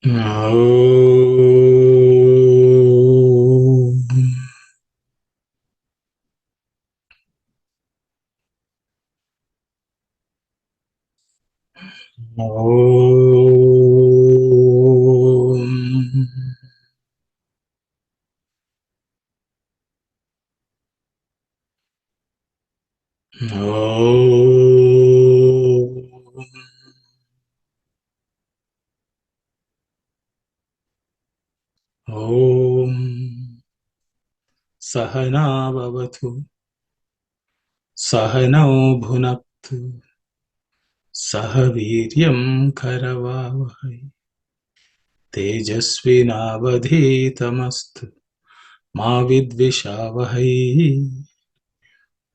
Om. Om. Om. Sahana bhavatu, Sahanau bhunaktu, Sahaviryam karavavahai, Tejasvinavadhitamastu, Ma vidvishavahai.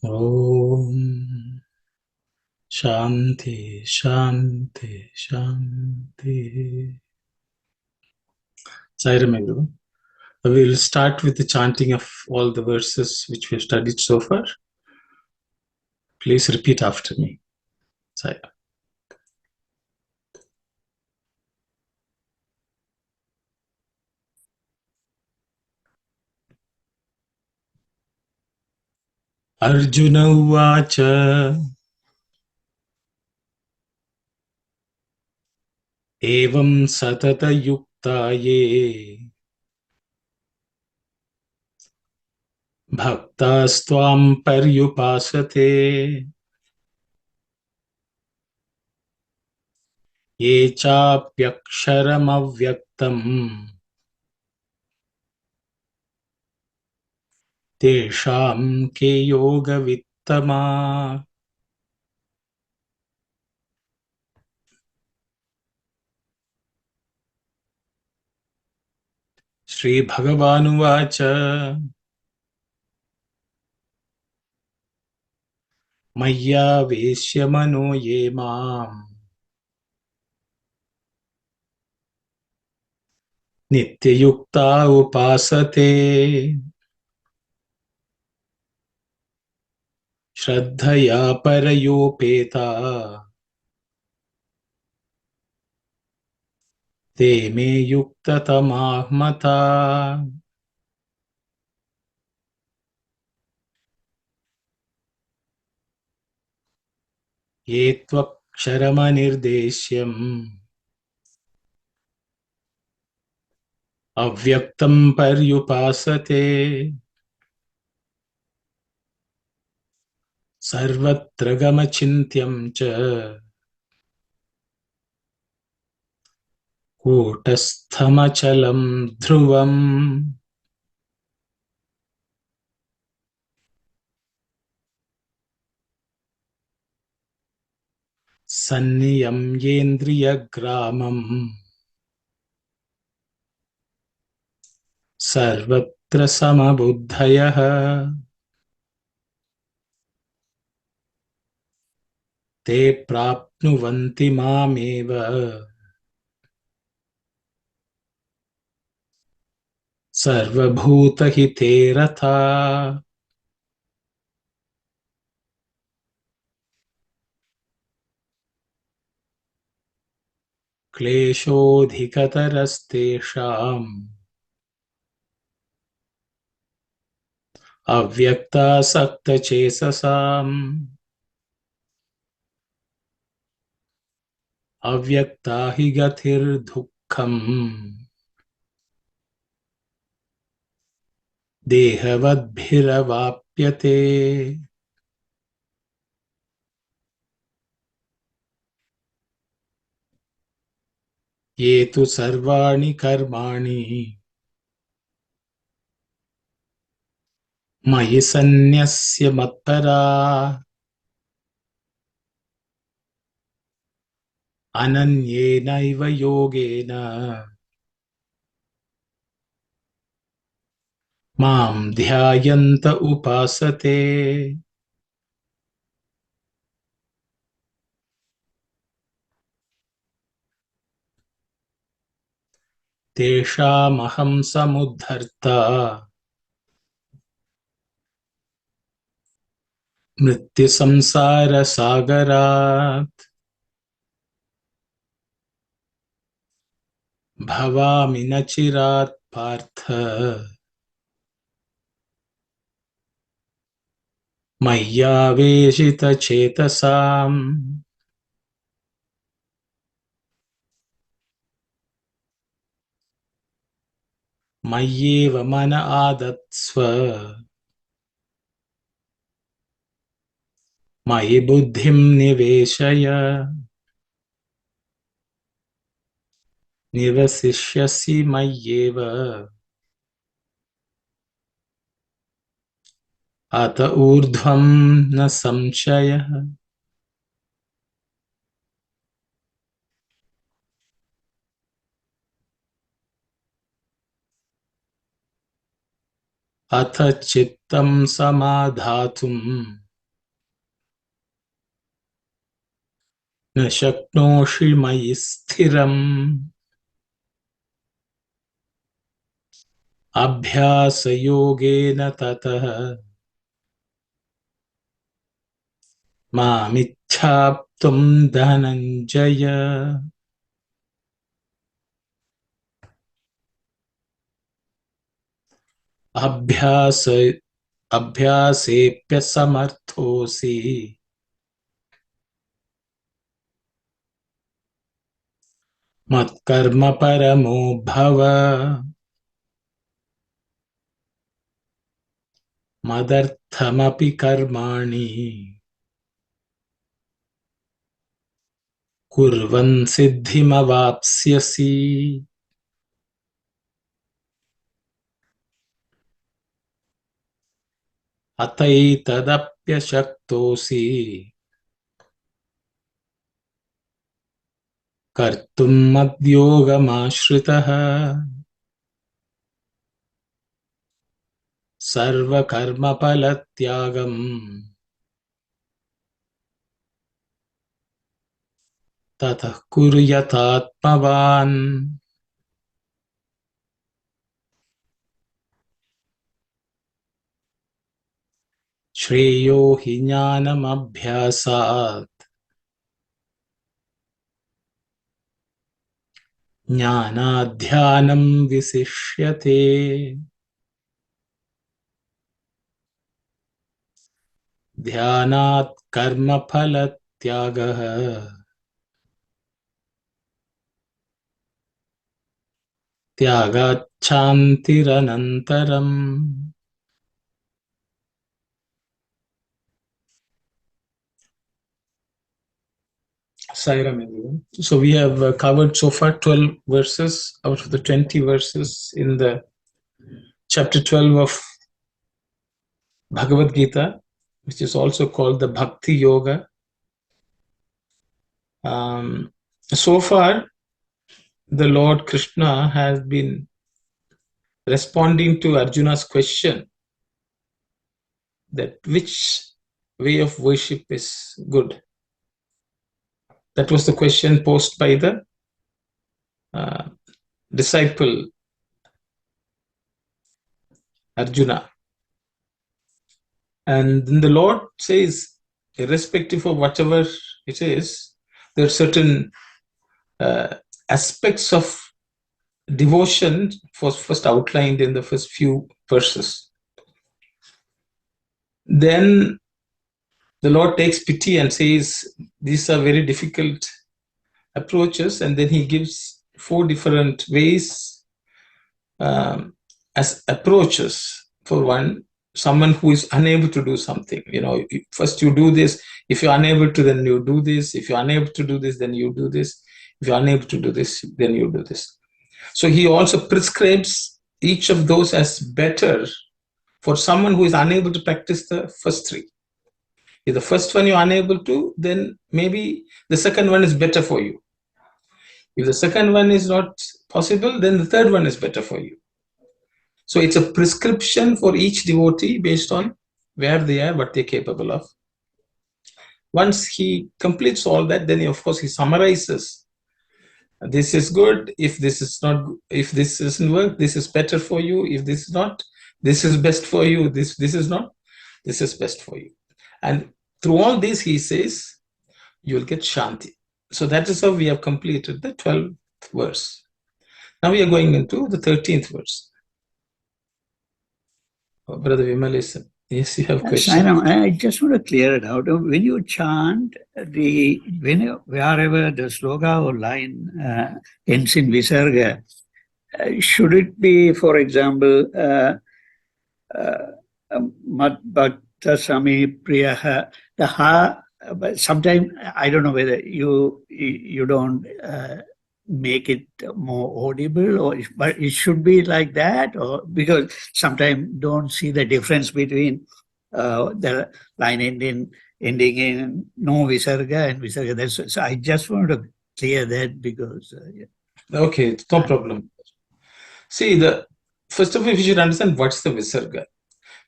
Om. Shanti, Shanti, Shanti. Sairam everyone. We will start with the chanting of all the verses which we have studied so far. Please repeat after me. Sairam. Arjuna Uvacha Evam Satata Yukta Ye Bhaktastvam Paryupasate Ye Chapyaksharam Avyaktam Tesham Ke Yoga Vittama. Shri Bhagavanuvacha Maya Veshyamano Ye Mam Nityayukta Upasate Shraddhaya Parayopeta Te Me Yuktatamah Mata. Ye Tvaksharamanirdesyam Avyaktam Paryupasate Sarvatra Gamachintyam Cha Kutasthamachalam Dhruvam. Sanniyam Yendriya Gramam Sarvatra Samabuddhayaha Te Prapnuvanti Mameva Sarvabhutahite Ratha. Kleshodhikatarastesham Avyakta Sakta Chesasam Avyakta Higathir Dukkham Dehavadbhiravapyate. Ye tu sarvani karmani Mayi sanyasya matpara Ananyena yogena Mam dhyayanta upasate. Teshamaham samudharta Mrityu samsara sagarat Bhavami nachirat partha Maya veshita chetasam Mayyeva mana adatsva Mayi buddhim niveshaya Nivasishyasi mayyeva Ata urdhvam na samshaya. Atha chittam samadhatum na shaknoshi mayi sthiram abhyasa yogena tatah mamichhaptum dhananjaya. Abhyasa abhyasepya samarthosi matkarma paramo bhava madarthamapi karmani kurvan siddhimavapsyasi. Ataitadapyashaktosi kartum madyogamashritah sarva karma palatyagam tatah kuryatatmavan. Shreyo hi jnanam abhyasat jnanadhyanam visishyate. Dhyanat karma phalatyagah त्यागात् शान्तिरनन्तरम्. Sairam, everyone. So we have covered so far 12 verses out of the 20 verses in the chapter 12 of Bhagavad Gita, which is also called the Bhakti Yoga. So far, the Lord Krishna has been responding to Arjuna's question that which way of worship is good. That was the question posed by the disciple Arjuna. And then the Lord says, irrespective of whatever it is, there are certain aspects of devotion first outlined in the first few verses. Then the Lord takes pity and says, these are very difficult approaches, and then he gives 4 different ways as approaches. For one, someone who is unable to do something, first you do this. If you're unable to, then you do this. If you're unable to do this, then you do this. If you're unable to do this, then you do this. So he also prescribes each of those as better for someone who is unable to practice the first 3. If the first one you're unable to, then maybe the second one is better for you. If the second one is not possible, then the third one is better for you. So it's a prescription for each devotee based on where they are, what they're capable of. Once he completes all that, then of course he summarizes. This is good. If this is not, if this doesn't work, this is better for you. If this is not, this is best for you. This is not, this is best for you. And through all this, he says, you will get Shanti. So that is how we have completed the 12th verse. Now we are going into the 13th verse. Oh, Brother Vimaleshan, yes, you have question. I just want to clear it out. When you chant, wherever the sloka or line ends in visarga, should it be, for example, Mad Bhakta Sami Priyaha, the ha, but sometimes I don't know whether you don't make it more audible, or but it should be like that, or because sometimes don't see the difference between the line ending in no visarga and visarga. So I just want to clear that because Okay, no problem. See, first of all, we should understand what's the visarga.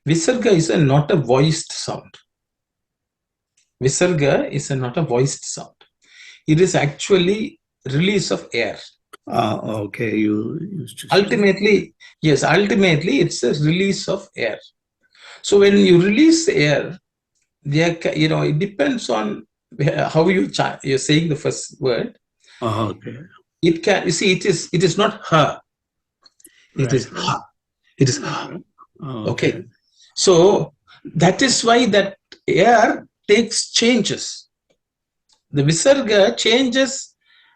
Visarga is not a voiced sound. Visarga is not a voiced sound. It is actually release of air. Okay, you used to say. Ultimately, yes, ultimately it's a release of air. So when you release air, it depends on how you're saying the first word. Okay. It can, you see, it is not her. It is ha. It is ha. Okay. So that is why that air takes changes. The visarga changes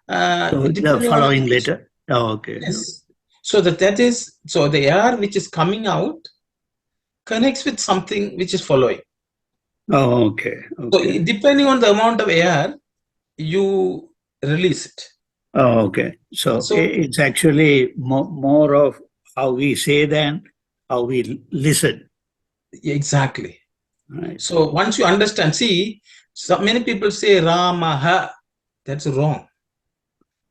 The following letter. Okay. Yes. So the air which is coming out connects with something which is following. Okay. So depending on the amount of air, you release it. Okay. So it's actually more of how we say than how we listen. Exactly. Right. So once you understand, see, many people say Ramaha. That's wrong.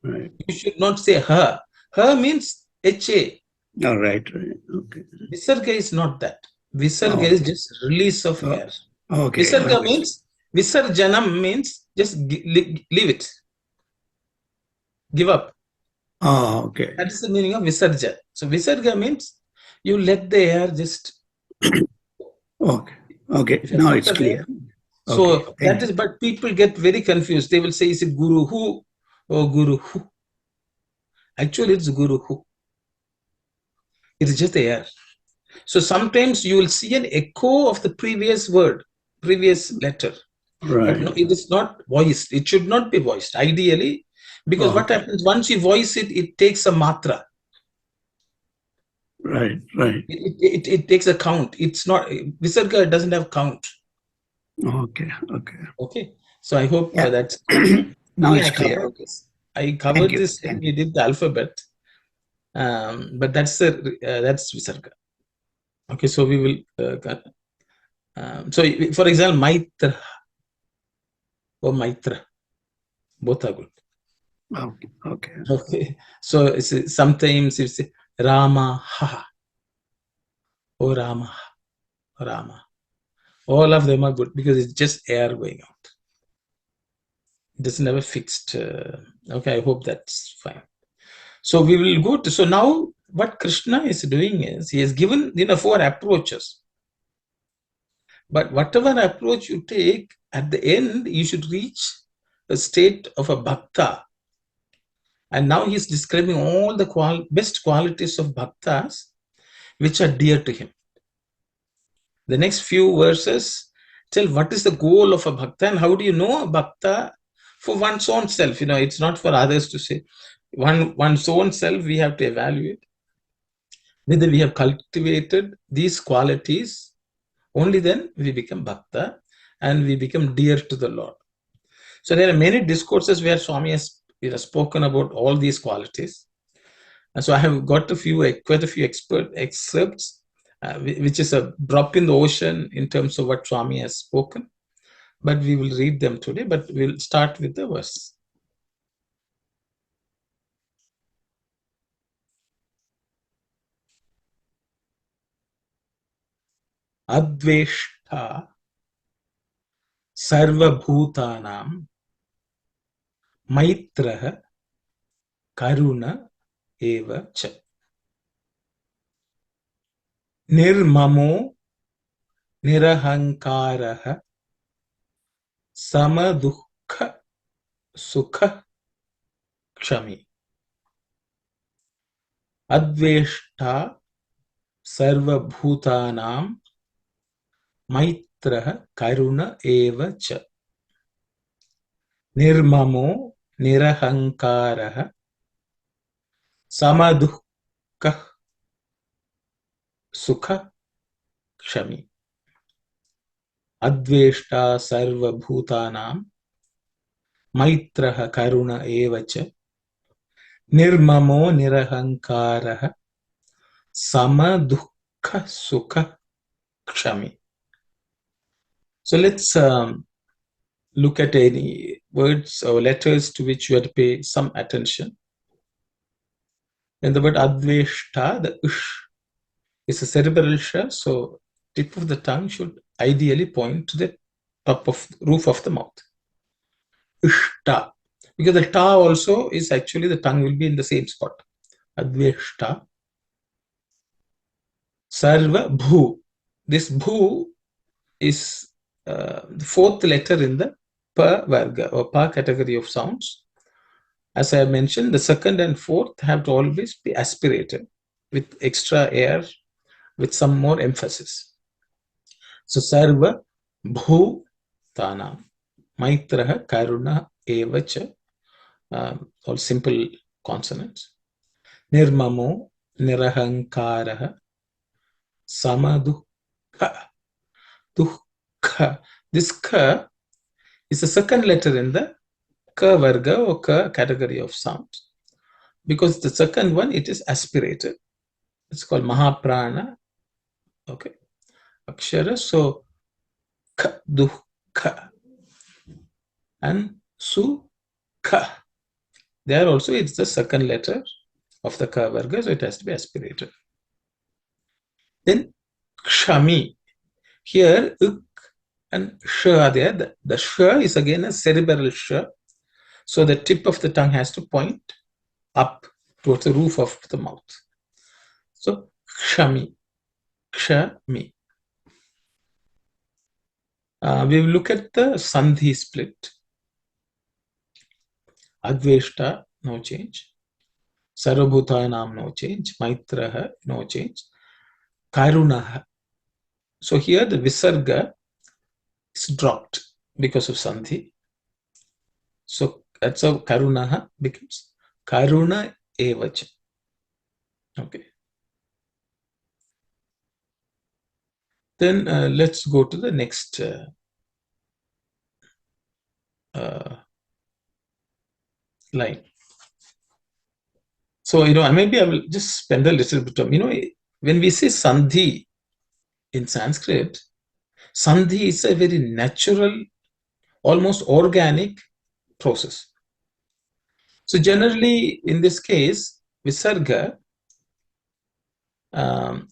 Right. You should not say her. Her means HA. All right. Okay. Visarga is not that. Visarga is just release of air. Okay. Visarga means, Visarjanam means just leave it. Give up. Okay. That is the meaning of Visarja. So Visarga means you let the air just. Okay. Now it's clear. So that is, but people get very confused. They will say, is it Guru who or Guru who? Actually, it's Guru who. It is just the air. So sometimes you will see an echo of the previous word, previous letter. Right. But no, it is not voiced. It should not be voiced, ideally, because what happens once you voice it, it takes a matra. Right. It takes a count. It's not, Visarga doesn't have count. Okay. So I hope that's now it's clear. I covered this when we did the alphabet, but that's Visarga. Okay, so we will. So, for example, Maitra or Maitra, both are good. Okay. So sometimes it's Rama ha or Rama. All of them are good because it's just air going out. It doesn't have a fixed. Okay, I hope that's fine. So we will go to. So now what Krishna is doing is he has given 4 approaches. But whatever approach you take, at the end you should reach a state of a bhakta. And now he's describing all the best qualities of bhaktas which are dear to him. The next few verses tell what is the goal of a bhakta and how do you know a bhakta for one's own self. It's not for others to say. One's own self, we have to evaluate whether we have cultivated these qualities. Only then we become bhakta and we become dear to the Lord. So there are many discourses where Swami has spoken about all these qualities. And so I have got quite a few excerpts, which is a drop in the ocean in terms of what Swami has spoken. But we will read them today, but we'll start with the verse. Adveshta sarvabhutanam maitraha karuna eva cha nirmamo nirahankaraha samadukha sukha kshami. Adveshta sarva bhutanam maitraha karuna eva cha. Nirmamo nirahankaraha samadukka sukha kshami. Adveshta sarva bhutanam maitraha karuna eva cha. Nirmamo nirahankaraha samadukka sukha kshami. So let's look at any words or letters to which you have to pay some attention. In the word adveshta, the ush is a cerebral sh, so tip of the tongue should ideally point to the top of roof of the mouth. Ushta, because the ta also is actually the tongue will be in the same spot. Adveshta. Sarva bhu. This bhu is the fourth letter in the pa varga or pa category of sounds. As I mentioned, the second and fourth have to always be aspirated with extra air, with some more emphasis. So sarva bhu tanam maitraha karuna evacha, all simple consonants. Nirmamo nirahankaraha samadukha. Dukha. This ka is the second letter in the ka varga or ka category of sounds. Because the second one, it is aspirated. It's called Mahaprana. Okay. Akshara. So, ka, dukha. And su, ka. There also, it's the second letter of the ka varga, so it has to be aspirated. Then, kshami. Here, uk and sh are there. The sh is again a cerebral sh. So the tip of the tongue has to point up towards the roof of the mouth. So kshami, kshami. We will look at the sandhi split. Adveshta, no change. Sarvabhutanam, no change. Maitraha, no change. Karunaha. So here the visarga is dropped because of sandhi. So that's how karunaha becomes karuna evacha. Okay. Then let's go to the next line. So, maybe I will just spend a little bit of, when we say sandhi in Sanskrit, sandhi is a very natural, almost organic process. So generally, in this case, visarga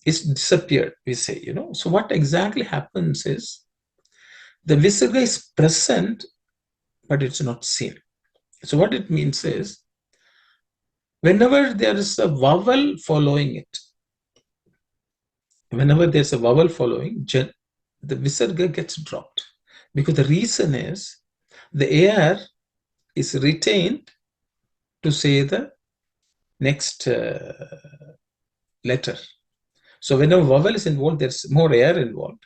is disappeared, we say, So what exactly happens is, the visarga is present, but it's not seen. So what it means is, whenever there is a vowel following it, whenever there's a vowel following, the visarga gets dropped. Because the reason is, the air is retained to say the next letter. So whenever vowel is involved, there's more air involved.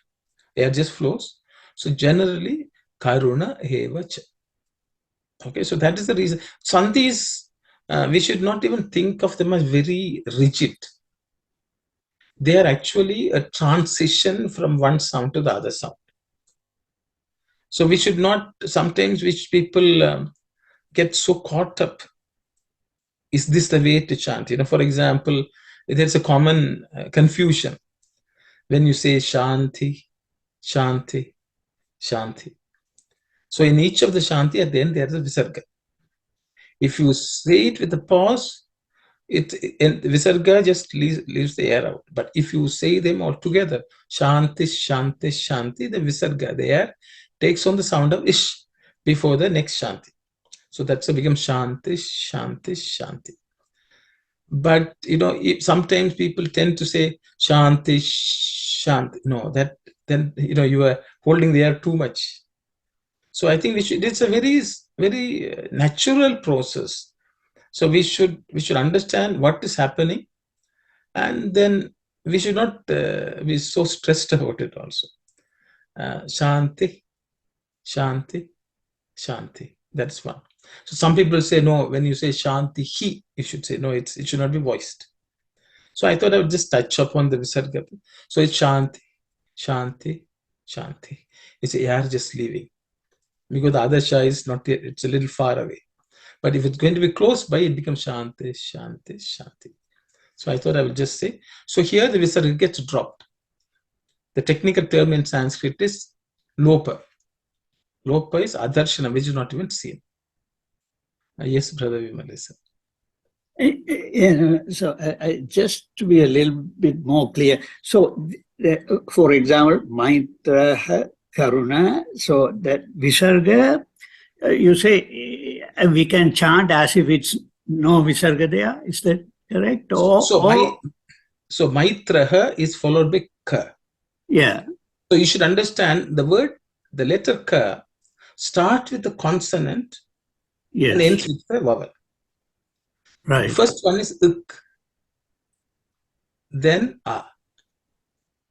Air just flows. So generally, karuna evacha. Okay, so that is the reason. Sandhis, we should not even think of them as very rigid. They are actually a transition from one sound to the other sound. So we should not, sometimes which people get so caught up. Is this the way to chant? For example, there's a common confusion when you say shanti, shanti, shanti. So in each of the shanti, at the end, there's a visarga. If you say it with a pause, visarga just leaves the air out. But if you say them all together, shanti, shanti, shanti, the visarga, the air takes on the sound of ish before the next shanti. So that's a becomes shanti, shanti, shanti. But sometimes people tend to say shanti, shanti. No, that then you are holding the air too much. So I think it's a very, very natural process. So we should understand what is happening And then we should not be so stressed about it also. Shanti, Shanti, Shanti. That's one. So some people say, no, when you say Shanti, he, you should say, no, it should not be voiced. So I thought I would just touch upon the Visarga. So it's Shanti, Shanti, Shanti. It's air just leaving. Because the other Sha is not yet, it's a little far away. But if it's going to be close by, it becomes Shanti, Shanti, Shanti. So I thought I would just say. So here the Visarga gets dropped. The technical term in Sanskrit is Lopa. Lopa is Adarshana, which is not even seen. Yes, Brother Vimal, sir. So just to be a little bit more clear, so for example, Maitra, Karuna, so that Visarga, you say we can chant as if it's no Visarga there, is that correct? So Maitraha is followed by Ka. Yeah. So you should understand the word, the letter Ka starts with the consonant, yes, and ends with the vowel. Right. The first one is Ik, then A.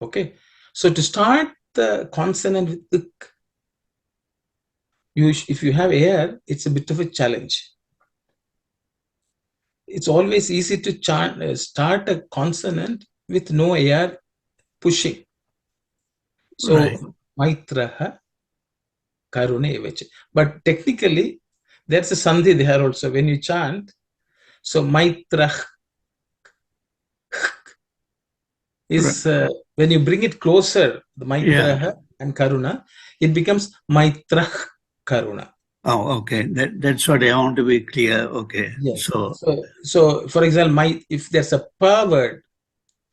Okay. So to start the consonant with Ik, if you have air, it's a bit of a challenge. It's always easy to start a consonant with no air pushing. So right. Maitraha, Karune Evacha. But technically, there's a sandhi there also when you chant. So Maitrah is when you bring it closer, the Maitraha and Karuna, it becomes Maitrah Karuna. Oh, okay. That's what I want to be clear. Okay. Yes. So for example, if there's a pa word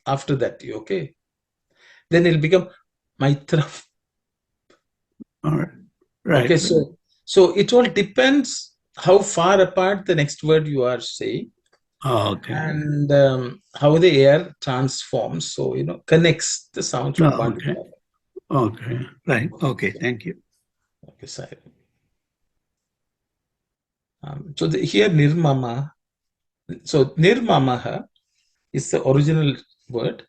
after that, okay, then it'll become Maitrah. All right. Right. Okay. So it all depends how far apart the next word you are saying. Oh, okay. And how the air transforms, so connects the sound from one to the other. Okay, right. Okay, thank you. Okay, sorry. So here Nirmama. So Nirmamaha is the original word,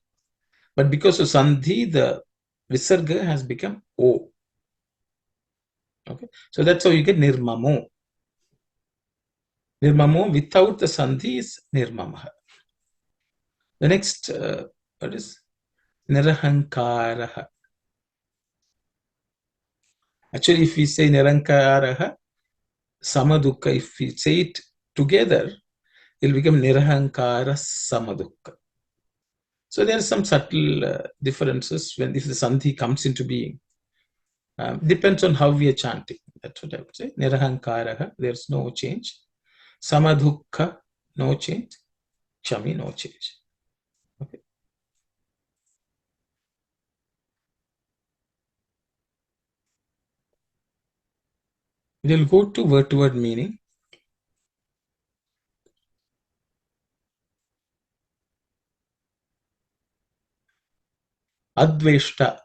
but because of Sandhi, the Visarga has become O. Okay, so that's how you get Nirmamo. Nirmamo without the Sandhi is Nirmamaha. The next word is Nirahankaraha. Actually, if we say Nirankaraha, Samadukka, if we say it together, it will become Nirahankara Samadukka. So there are some subtle differences if the Sandhi comes into being. Depends on how we are chanting. That's what I would say. Nirahankaraha, there's no change. Samadukka, no change. Chami, no change. Okay. We'll go to word-to-word meaning. Adveshta.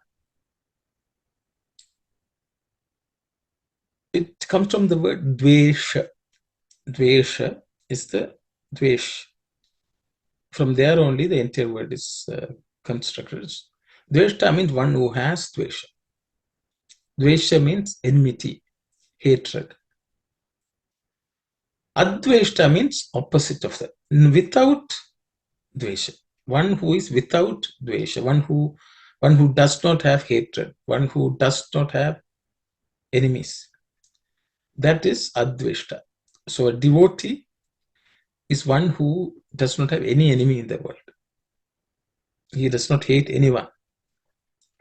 It comes from the word dvesha. Dvesha is the dvesh. From there only the entire word is constructed. Dveshta means one who has dvesha. Dvesha means enmity, hatred. Adveshta means opposite of that. Without dvesha. One who is without dvesha. One who does not have hatred. One who does not have enemies. That is adveshta. So a devotee is one who does not have any enemy in the world. He does not hate anyone.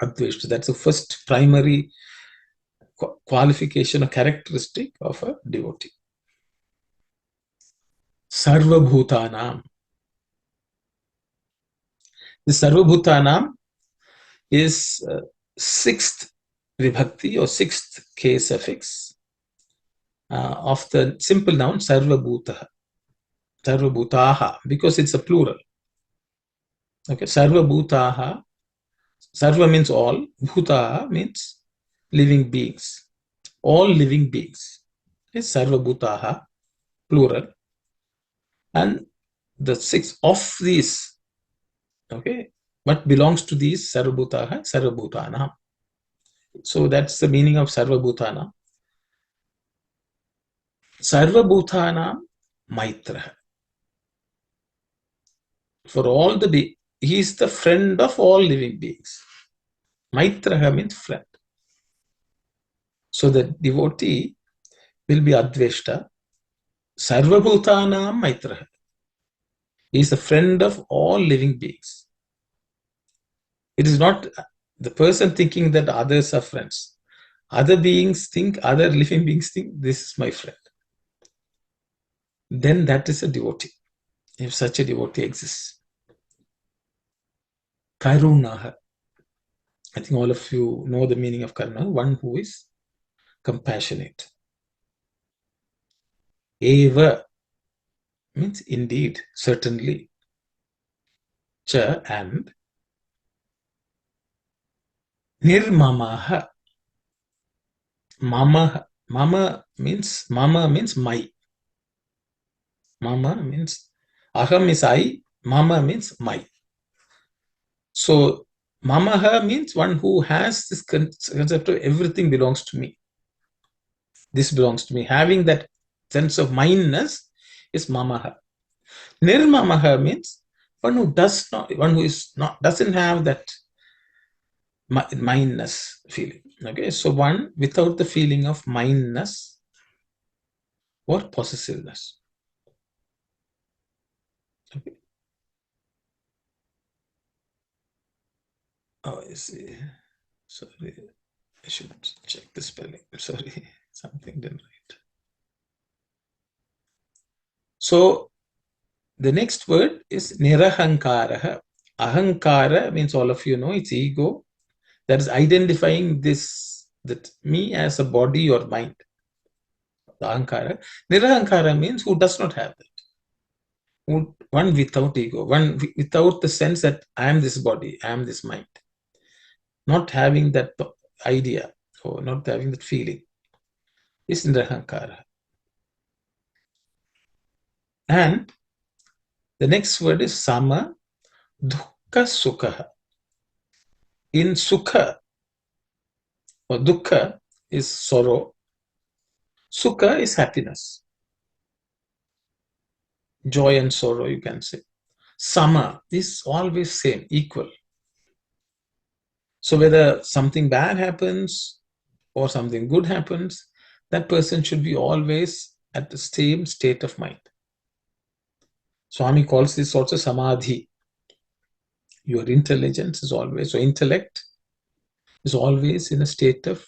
Adveshta. That's the first primary qualification or characteristic of a devotee. Sarvabhutanam. The Sarvabhutanam is sixth vibhakti or sixth case suffix of the simple noun Sarvabhutaha. Sarvabhutaha, because it's a plural. Okay, Sarvabhutaha. Sarva means all. Bhutaha means living beings. All living beings is Okay, what belongs to these Sarvabhutaha, Sarvabhutana. So that's the meaning of Sarvabhutana. Sarvabhutana Maitra. For all the he is the friend of all living beings. Maitra means friend. So the devotee will be Adveshta. Sarvabhutanam Maitra. He is the friend of all living beings. It is not the person thinking that others are friends. Other beings think, other living beings think, this is my friend. Then that is a devotee, if such a devotee exists. Karunaha. I think all of you know the meaning of karuna, one who is compassionate. Eva means indeed, certainly. Cha and nirmamaha. Mama means my. Mama means aham is I, mama means my. So mamaha means one who has this concept of everything belongs to me. This belongs to me. Having that sense of mindness is mamaha. Nirmamaha means one who doesn't have that mindness feeling. Okay, so one without the feeling of mindness or possessiveness. Okay. Oh, I see. Sorry, I should check the spelling. Sorry, something didn't write. So the next word is nirahankara. Ahankara means all of you know it's ego. That is identifying that me as a body or mind. The ahankara. Nirahankara means who does not have that. One without ego, one without the sense that I am this body, I am this mind. Not having that idea or not having that feeling is nirahankara. And the next word is sama dukkha sukha. In sukha or dukkha is sorrow, sukha is happiness, joy and sorrow, you can say. Sama is always same, equal. So whether something bad happens or something good happens, that person should be always at the same state of mind. Swami calls this also samadhi. Your intelligence is always, or intellect is always in a state of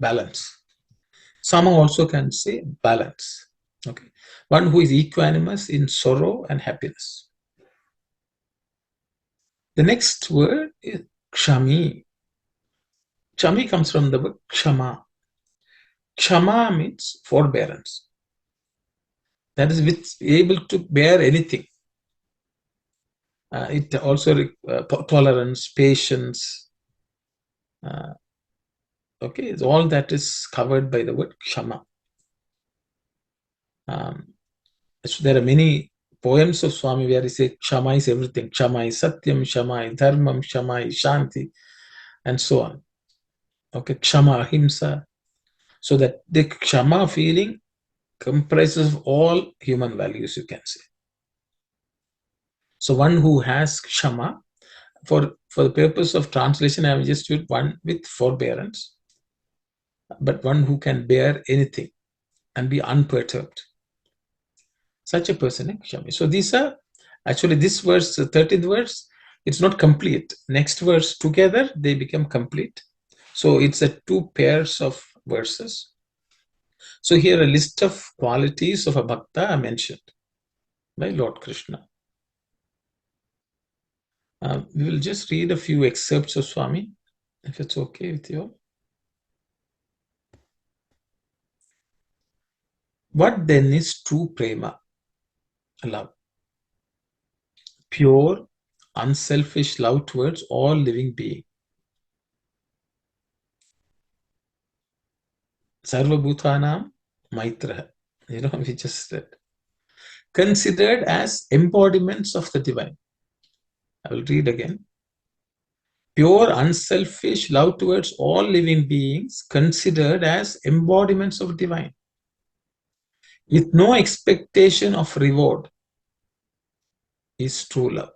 balance. Sama also can say balance. Okay, one who is equanimous in sorrow and happiness. The next word is kshami. Kshami comes from the word kshama. Kshama means forbearance. That is able to bear anything. It also tolerance, patience. Okay, all that is covered by the word kshama. So there are many poems of Swami where he says kshama is everything. Kshama is satyam, kshama is dharmam, kshama is shanti, and so on. Okay, kshama, ahimsa. So that the kshama feeling comprises of all human values, you can say. So one who has kshama, for the purpose of translation, I have just used one with forbearance, but one who can bear anything and be unperturbed. Such a person is kshami. So these are actually this verse, the 13th verse, it's not complete. Next verse together they become complete. So it's a two pairs of verses. So here a list of qualities of a bhakta are mentioned by Lord Krishna. We will just read a few excerpts of Swami, if it's okay with you. What then is true prema? Love. Pure, unselfish love towards all living beings. Sarvabhutanam Maitra. We just said. Considered as embodiments of the divine. I will read again. Pure, unselfish love towards all living beings considered as embodiments of divine, with no expectation of reward, is true love.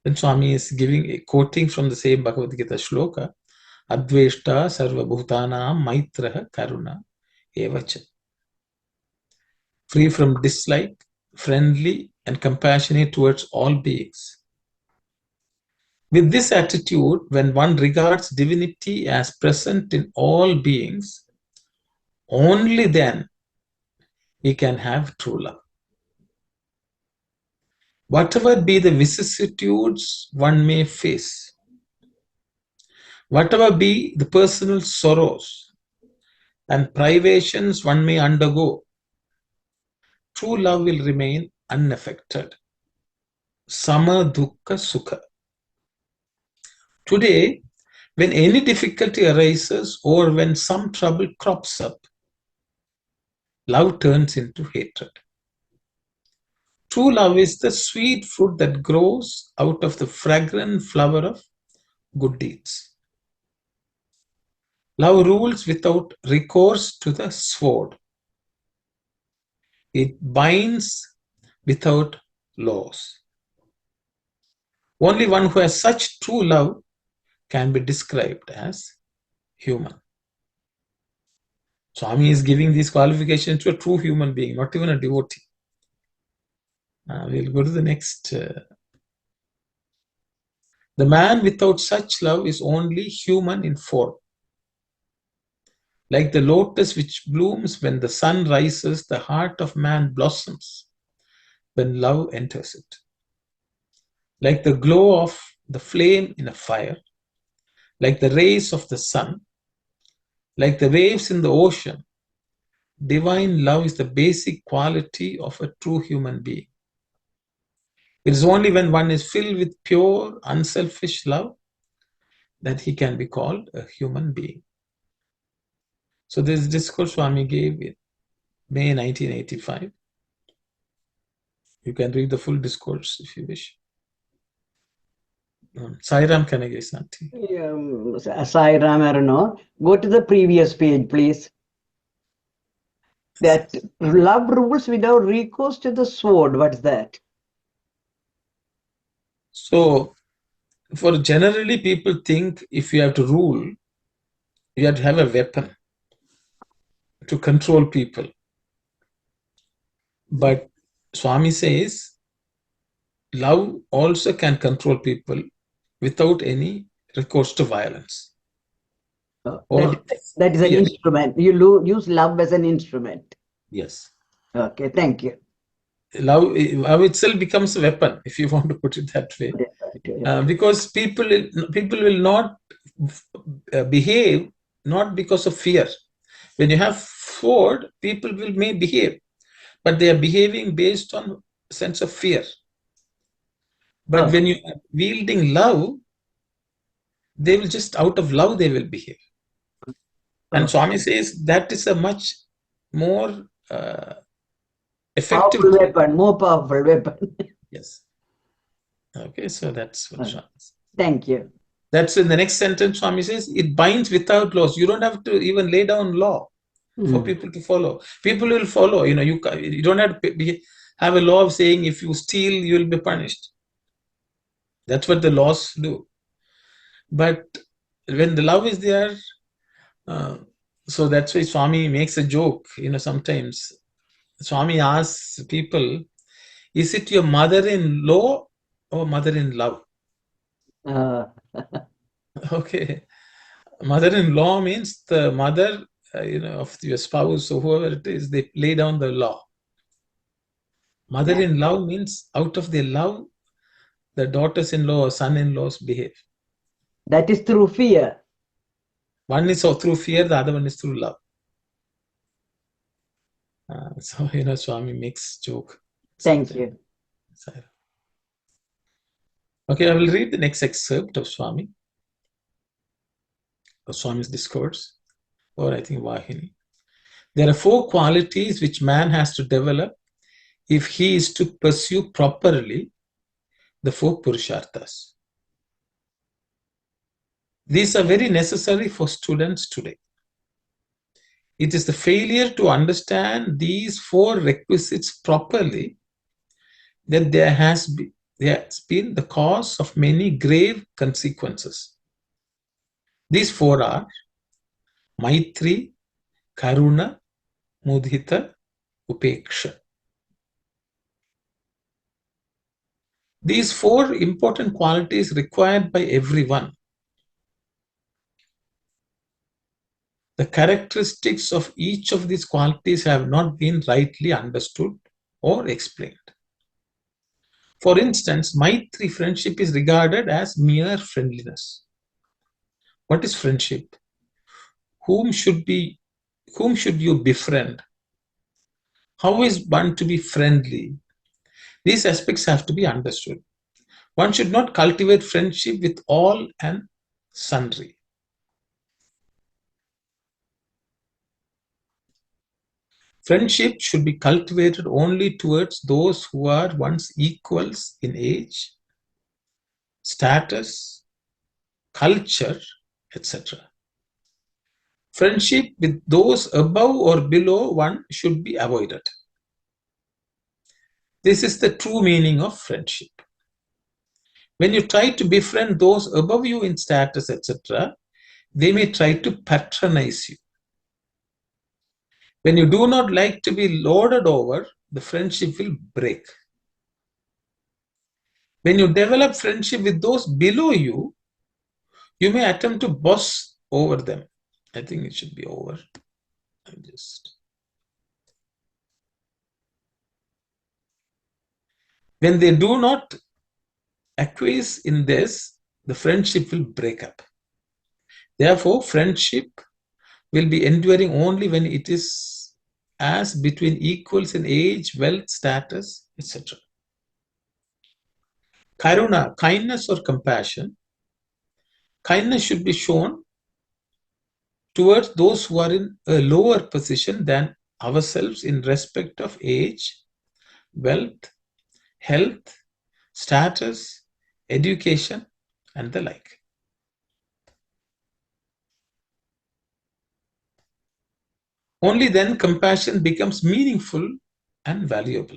Then Swami is quoting from the same Bhagavad Gita shloka, Adveshta sarva bhutanam maitraha karuna evacha. Free from dislike, friendly and compassionate towards all beings. With this attitude, when one regards divinity as present in all beings, only then he can have true love. Whatever be the vicissitudes one may face, whatever be the personal sorrows and privations one may undergo, true love will remain unaffected. Sama dukkha sukha. Today, when any difficulty arises or when some trouble crops up, love turns into hatred. True love is the sweet fruit that grows out of the fragrant flower of good deeds. Love rules without recourse to the sword. It binds without laws. Only one who has such true love can be described as human. Swami is giving these qualifications to a true human being, not even a devotee. We'll go to the next. The man without such love is only human in form. Like the lotus which blooms when the sun rises, the heart of man blossoms when love enters it. Like the glow of the flame in a fire, like the rays of the sun, like the waves in the ocean, divine love is the basic quality of a true human being. It is only when one is filled with pure, unselfish love that he can be called a human being. So this discourse Swami gave in May 1985. You can read the full discourse if you wish. Sai Ram, can I get something? Sai Ram, I don't know. Go to the previous page, please. That love rules without recourse to the sword. What's that? So, for generally people think if you have to rule, you have to have a weapon to control people. But Swami says, love also can control people without any recourse to violence. That is an instrument. You use love as an instrument. Yes. Okay, thank you. Love itself becomes a weapon, if you want to put it that way. Because people will not behave not because of fear. When you have sword, people may behave, but they are behaving based on a sense of fear. But when you are wielding love, they will just out of love they will behave. And Swami says that is a much more effective weapon, more powerful weapon. Yes. Okay, so that's what Swami says. Thank you. That's in the next sentence. Swami says it binds without laws. You don't have to even lay down law for people to follow. People will follow. You don't have to have a law of saying if you steal, you will be punished. That's what the laws do. But when the love is there, so that's why Swami makes a joke. Sometimes Swami asks people, is it your mother-in-law or mother-in-love? Okay. Mother-in-law means the mother, of your spouse or whoever it is, they lay down the law. Mother-in-law means out of their love, the daughters-in-law or son-in-laws behave. That is through fear. One is through fear, the other one is through love. So, Swami makes joke. Thank you. Okay, I will read the next excerpt of Swami's discourse, or I think Vahini. There are 4 qualities which man has to develop if he is to pursue properly the 4 Purusharthas. These are very necessary for students today. It is the failure to understand these 4 requisites properly that there has been the cause of many grave consequences. These 4 are Maitri, Karuna, Mudita, Upeksha. These 4 important qualities required by everyone. The characteristics of each of these qualities have not been rightly understood or explained. For instance, Maitri, friendship, is regarded as mere friendliness. What is friendship? Whom should you befriend? How is one to be friendly? These aspects have to be understood. One should not cultivate friendship with all and sundry. Friendship should be cultivated only towards those who are one's equals in age, status, culture, etc. Friendship with those above or below one should be avoided. This is the true meaning of friendship. When you try to befriend those above you in status, etc., they may try to patronize you. When you do not like to be lorded over, the friendship will break. When you develop friendship with those below you, you may attempt to boss over them. I think it should be over. When they do not acquiesce in this, the friendship will break up. Therefore, friendship will be enduring only when it is as between equals in age, wealth, status, etc. Karuna, kindness or compassion. Kindness should be shown towards those who are in a lower position than ourselves in respect of age, wealth, health, status, education, and the like. Only then compassion becomes meaningful and valuable.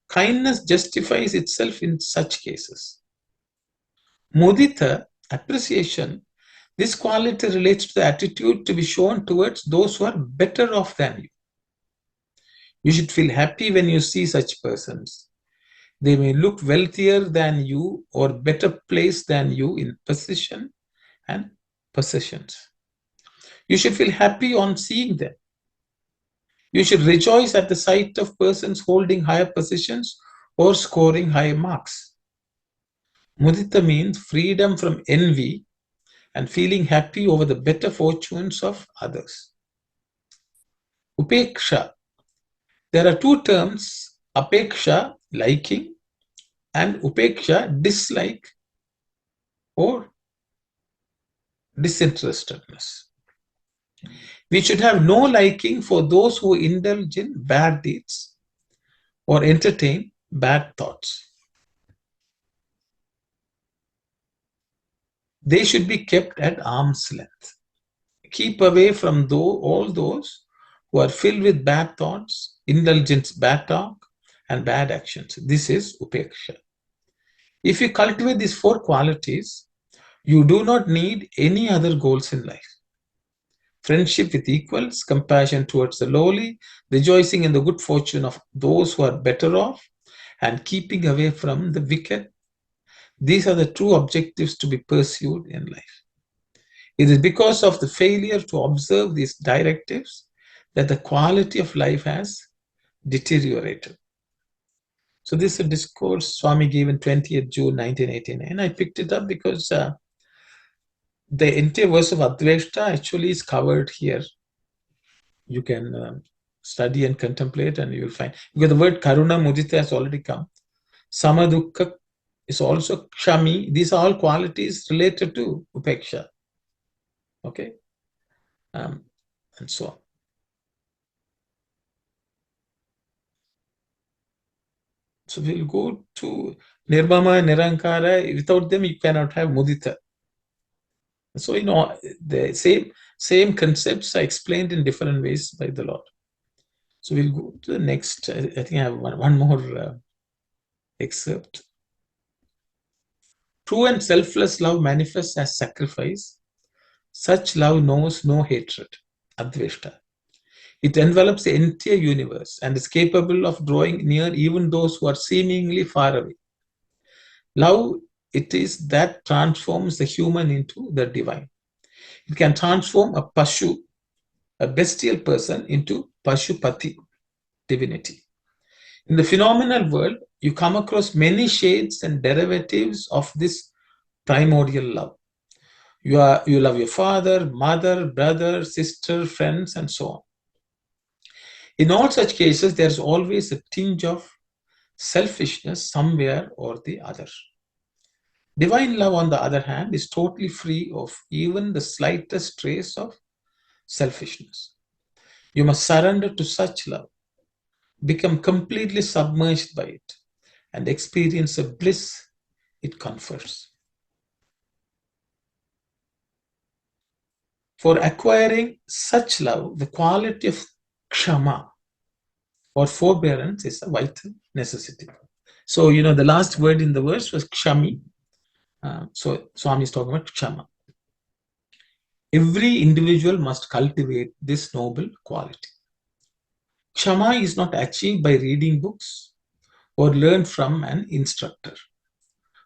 Kindness justifies itself in such cases. Mudita, appreciation, this quality relates to the attitude to be shown towards those who are better off than you. You should feel happy when you see such persons. They may look wealthier than you or better placed than you in position and possessions. You should feel happy on seeing them. You should rejoice at the sight of persons holding higher positions or scoring higher marks. Mudita means freedom from envy and feeling happy over the better fortunes of others. Upeksha. There are 2 terms, apeksha, liking, and upeksha, dislike or disinterestedness. We should have no liking for those who indulge in bad deeds or entertain bad thoughts. They should be kept at arm's length. Keep away from all those who are filled with bad thoughts, indulgence, bad talk, and bad actions. This is upeksha. If you cultivate these 4 qualities, you do not need any other goals in life. Friendship with equals, compassion towards the lowly, rejoicing in the good fortune of those who are better off, and keeping away from the wicked. These are the true objectives to be pursued in life. It is because of the failure to observe these directives that the quality of life has deteriorated. So this is a discourse Swami gave in 20th June 1989. I picked it up because the entire verse of Advaita actually is covered here. You can study and contemplate and you will find. Because the word Karuna Mudita has already come. Samadukka is also Kshami. These are all qualities related to Upeksha. Okay? And so on. So we'll go to Nirmama, Nirankara. Without them, you cannot have Mudita. So, the same concepts are explained in different ways by the Lord. So we'll go to the next. I think I have one more excerpt. True and selfless love manifests as sacrifice. Such love knows no hatred, Adveshta. It envelops the entire universe and is capable of drawing near even those who are seemingly far away. Love, it is that transforms the human into the divine. It can transform a Pashu, a bestial person, into Pashupati, divinity. In the phenomenal world, you come across many shades and derivatives of this primordial love. You love your father, mother, brother, sister, friends, and so on. In all such cases, there's always a tinge of selfishness somewhere or the other. Divine love, on the other hand, is totally free of even the slightest trace of selfishness. You must surrender to such love, become completely submerged by it, and experience the bliss it confers. For acquiring such love, the quality of kshama or forbearance is a vital necessity. So, the last word in the verse was kshami. So Swami is talking about kshama. Every individual must cultivate this noble quality. Kshama is not achieved by reading books or learned from an instructor,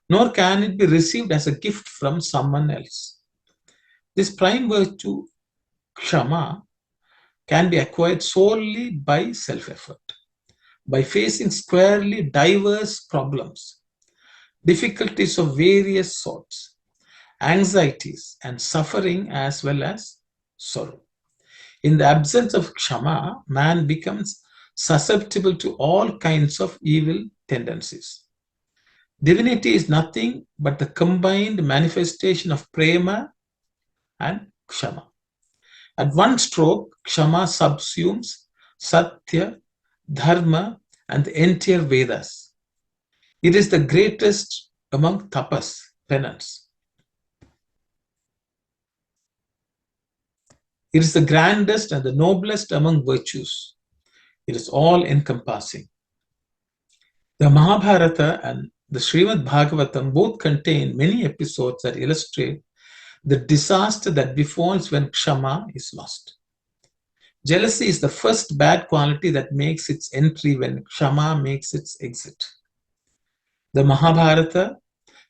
nor can it be received as a gift from someone else. This prime virtue, kshama, can be acquired solely by self-effort, by facing squarely diverse problems, difficulties of various sorts, anxieties and suffering as well as sorrow. In the absence of kshama, man becomes susceptible to all kinds of evil tendencies. Divinity is nothing but the combined manifestation of prema and kshama. At one stroke, kshama subsumes Sathya, Dharma, and the entire Vedas. It is the greatest among tapas, penance. It is the grandest and the noblest among virtues. It is all-encompassing. The Mahabharata and the Srimad Bhagavatam both contain many episodes that illustrate the disaster that befalls when kshama is lost. Jealousy is the first bad quality that makes its entry when kshama makes its exit. The Mahabharata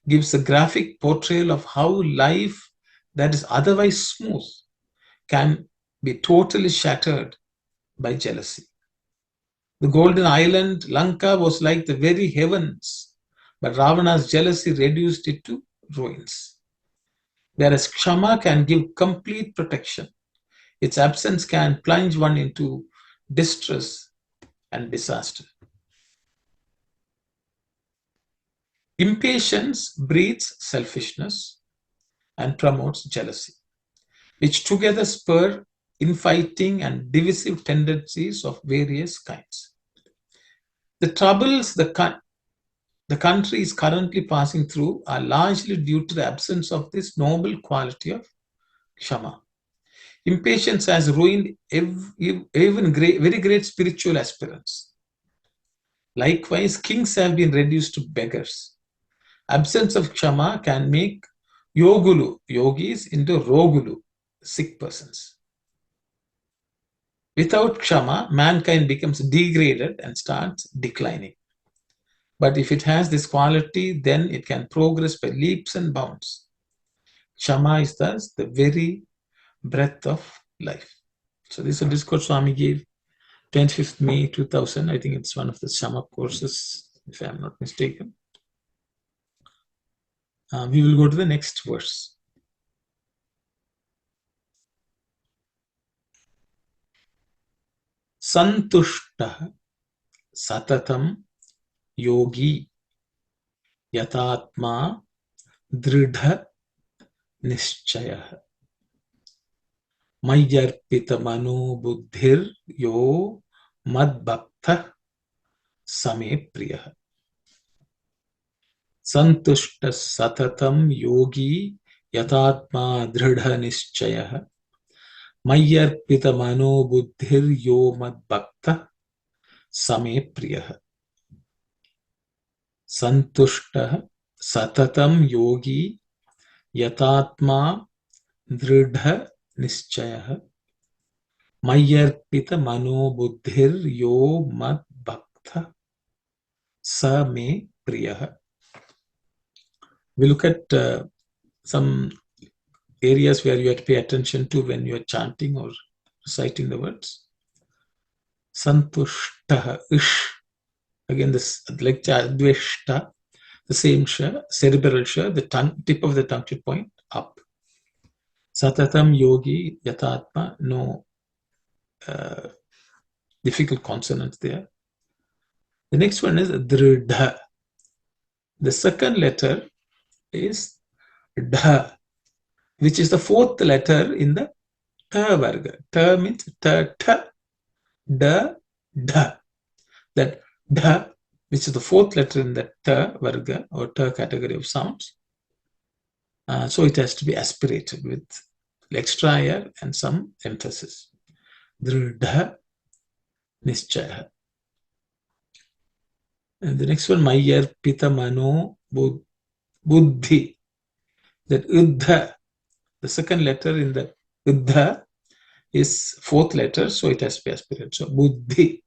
gives a graphic portrayal of how life that is otherwise smooth can be totally shattered by jealousy. The Golden Island, Lanka, was like the very heavens, but Ravana's jealousy reduced it to ruins. Whereas kshama can give complete protection, its absence can plunge one into distress and disaster. Impatience breeds selfishness and promotes jealousy, which together spur infighting and divisive tendencies of various kinds. The troubles the country is currently passing through are largely due to the absence of this noble quality of kshama. Impatience has ruined even very great spiritual aspirants. Likewise, kings have been reduced to beggars. Absence of kshama can make yogulu, yogis, into rogulu, sick persons. Without kshama, mankind becomes degraded and starts declining. But if it has this quality, then it can progress by leaps and bounds. Kshama is thus the very breath of life. So this is a discourse Swami gave 25th May 2000. I think it's one of the Shama courses, if I'm not mistaken. We will go to the next verse. Santushta satatam yogi yatatma dridha nischaya Mayarpita manu buddhir yo mad bhakta same priya. Santushta satatam yogi yatatma dridha nischayah mayyarpita mano buddhir yo mad bhakta same priyah. Santushta satatam yogi yatatma dridha nischayah mayyarpita mano buddhir yo mad bhakta same priyah. We look at some areas where you have to pay attention to when you are chanting or reciting the words. Santushtaha, ish. Again, this like dveshta, the same sha, cerebral sha, the tongue, tip of the tongue should point up. Satatam yogi yatatma, no difficult consonants there. The next one is dridha. The second letter is dha, which is the fourth letter in the ta varga. Ta means ta, ta, da, dha. That dha, which is the fourth letter in the ta varga or ta category of sounds. So it has to be aspirated with extra air and some emphasis. Dridha nischaya. And the next one, Mayyar Pita Mano Buddhi. That Uddha, the second letter in the Uddha is fourth letter, so it has to be aspirated. So Buddhi.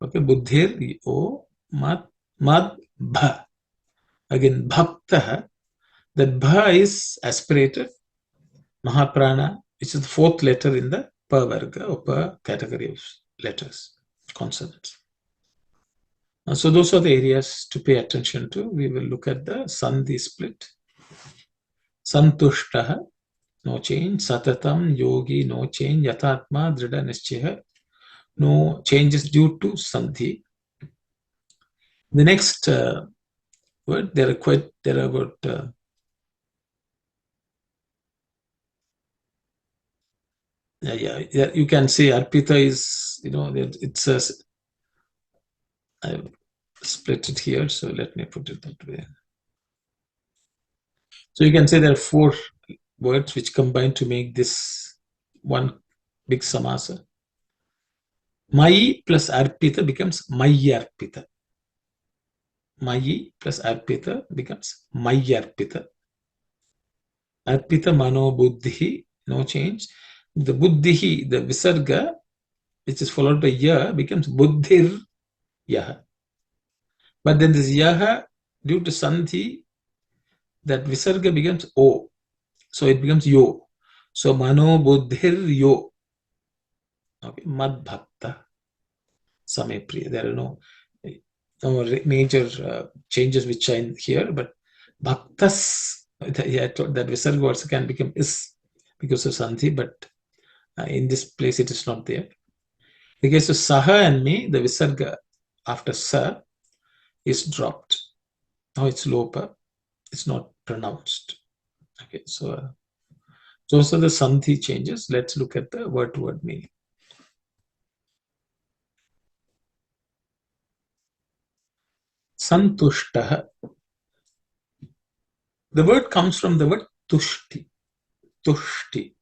Okay, Buddhir O Mad Bha. Again, Bhakta. That Bha is aspirated. Mahaprana, which is the fourth letter in the Pa Varga or Pa category of letters, consonants. So those are the areas to pay attention to. We will look at the Sandhi split. Santushtaha, no change. Satatam, yogi, no change. Yatatma, dhrida nischaya, no changes due to Sandhi. The next word, there are about yeah, you can say Arpita is, it's a, I've split it here, so let me put it that way. So you can say there are 4 words which combine to make this one big samasa. Mayi plus Arpita becomes Mayyarpita. Mayi plus Arpita becomes Mayyarpita. Arpita Mano Buddhi, no change. The Buddhi, the Visarga, which is followed by Ya, becomes Buddhir Yaha. But then this Yaha, due to Sandhi, that Visarga becomes O. So it becomes Yo. So Mano Buddhir Yo. Okay, Mad Bhakta Same Priya. There are no major changes which are in here, but Bhaktas, I told that Visarga also can become Is because of Sandhi, but in this place it is not there. In the case of Saha and Me, the Visarga after Sa is dropped. Now it's Lopa. It's not pronounced. Okay, so those are the Sandhi changes. Let's look at the word-to-word meaning. Santushtaha. The word comes from the word tushti. Tushti.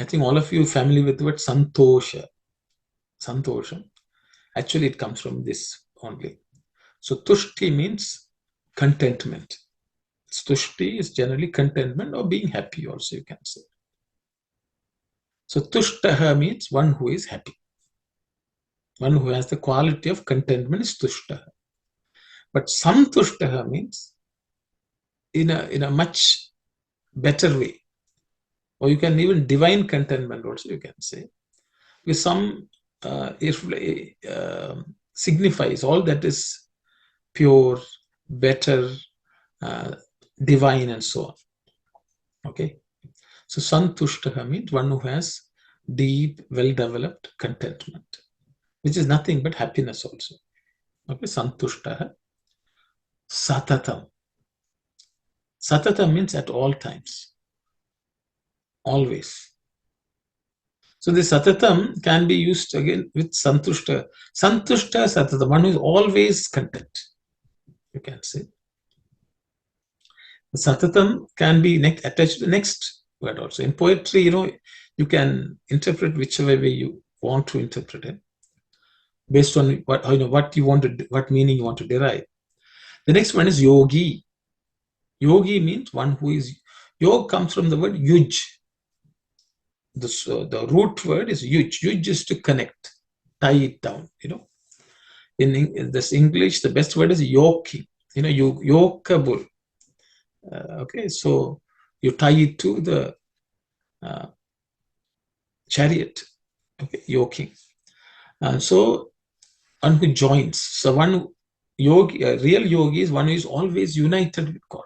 I think all of you are familiar with the word santosha. Santosha. Actually, it comes from this only. So tushti means contentment. Tushti is generally contentment or being happy also, you can say. So tushtaha means one who is happy. One who has the quality of contentment is tushtaha. But santushtaha means in a much better way. Or you can even divine contentment also, you can say. Because some signifies all that is pure, better, divine, and so on. Okay. So santushtaha means one who has deep, well-developed contentment, which is nothing but happiness also. Okay, santushtaha. Satatam. Satatam means at all times. Always. So the satatam can be used again with santushta. Santushta satatam, one who is always content, you can say. Satatam can be attached to the next word also. In poetry, you can interpret whichever way you want to interpret it, based on what you want to, what meaning you want to derive. The next one is yogi. Yogi means one who is. Yoga comes from the word yuj. The root word is yuj. Yuj is to connect, tie it down. In this English, the best word is yoking. Yokable. Okay, so you tie it to the chariot. Okay, yoking. So one who joins. So one yogi, a real yogi is one who is always united with God.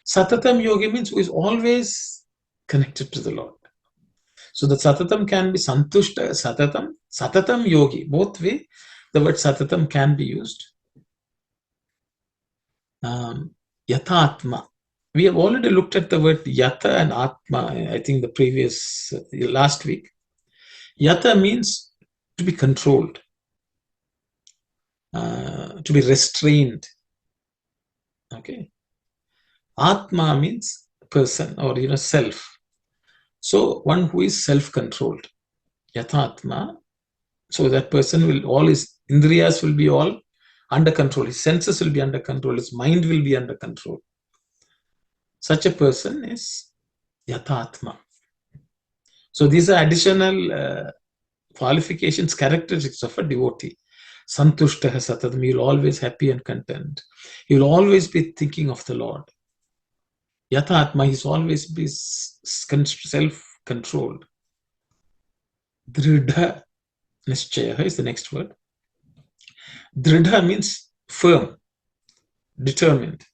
Satatam yogi means who is always connected to the Lord. So the Satatam can be Santushta, Satatam yogi. Both way, the word Satatam can be used. Yatatma. We have already looked at the word Yata and Atma, I think the previous, last week. Yata means to be controlled, to be restrained. Okay. Atma means person or self. So one who is self-controlled. Yatatma. So that person will, all his indriyas will be all under control. His senses will be under control. His mind will be under control. Such a person is Yatatma. So these are additional qualifications, characteristics of a devotee. Santushtaha Satatam. You'll always happy and content. You'll always be thinking of the Lord. Yatatma, he's always be self-controlled. Dridha Nischaya is the next word. Dridha means firm, determined.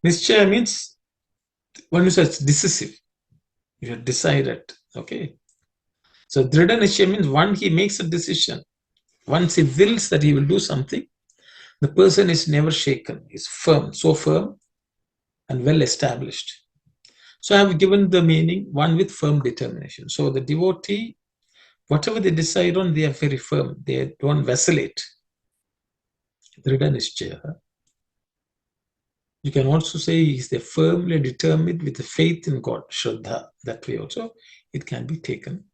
Nischaya means one who says decisive. You have decided. Okay. So Dridha Nischaya means one, he makes a decision. Once he wills that he will do something, the person is never shaken. He's firm, so firm and well established. So I have given the meaning, one with firm determination. So the devotee, whatever they decide on, they are very firm. They don't vacillate. Dridha Nischaya. You can also say he's firmly determined with the faith in God, Shraddha. That way also it can be taken.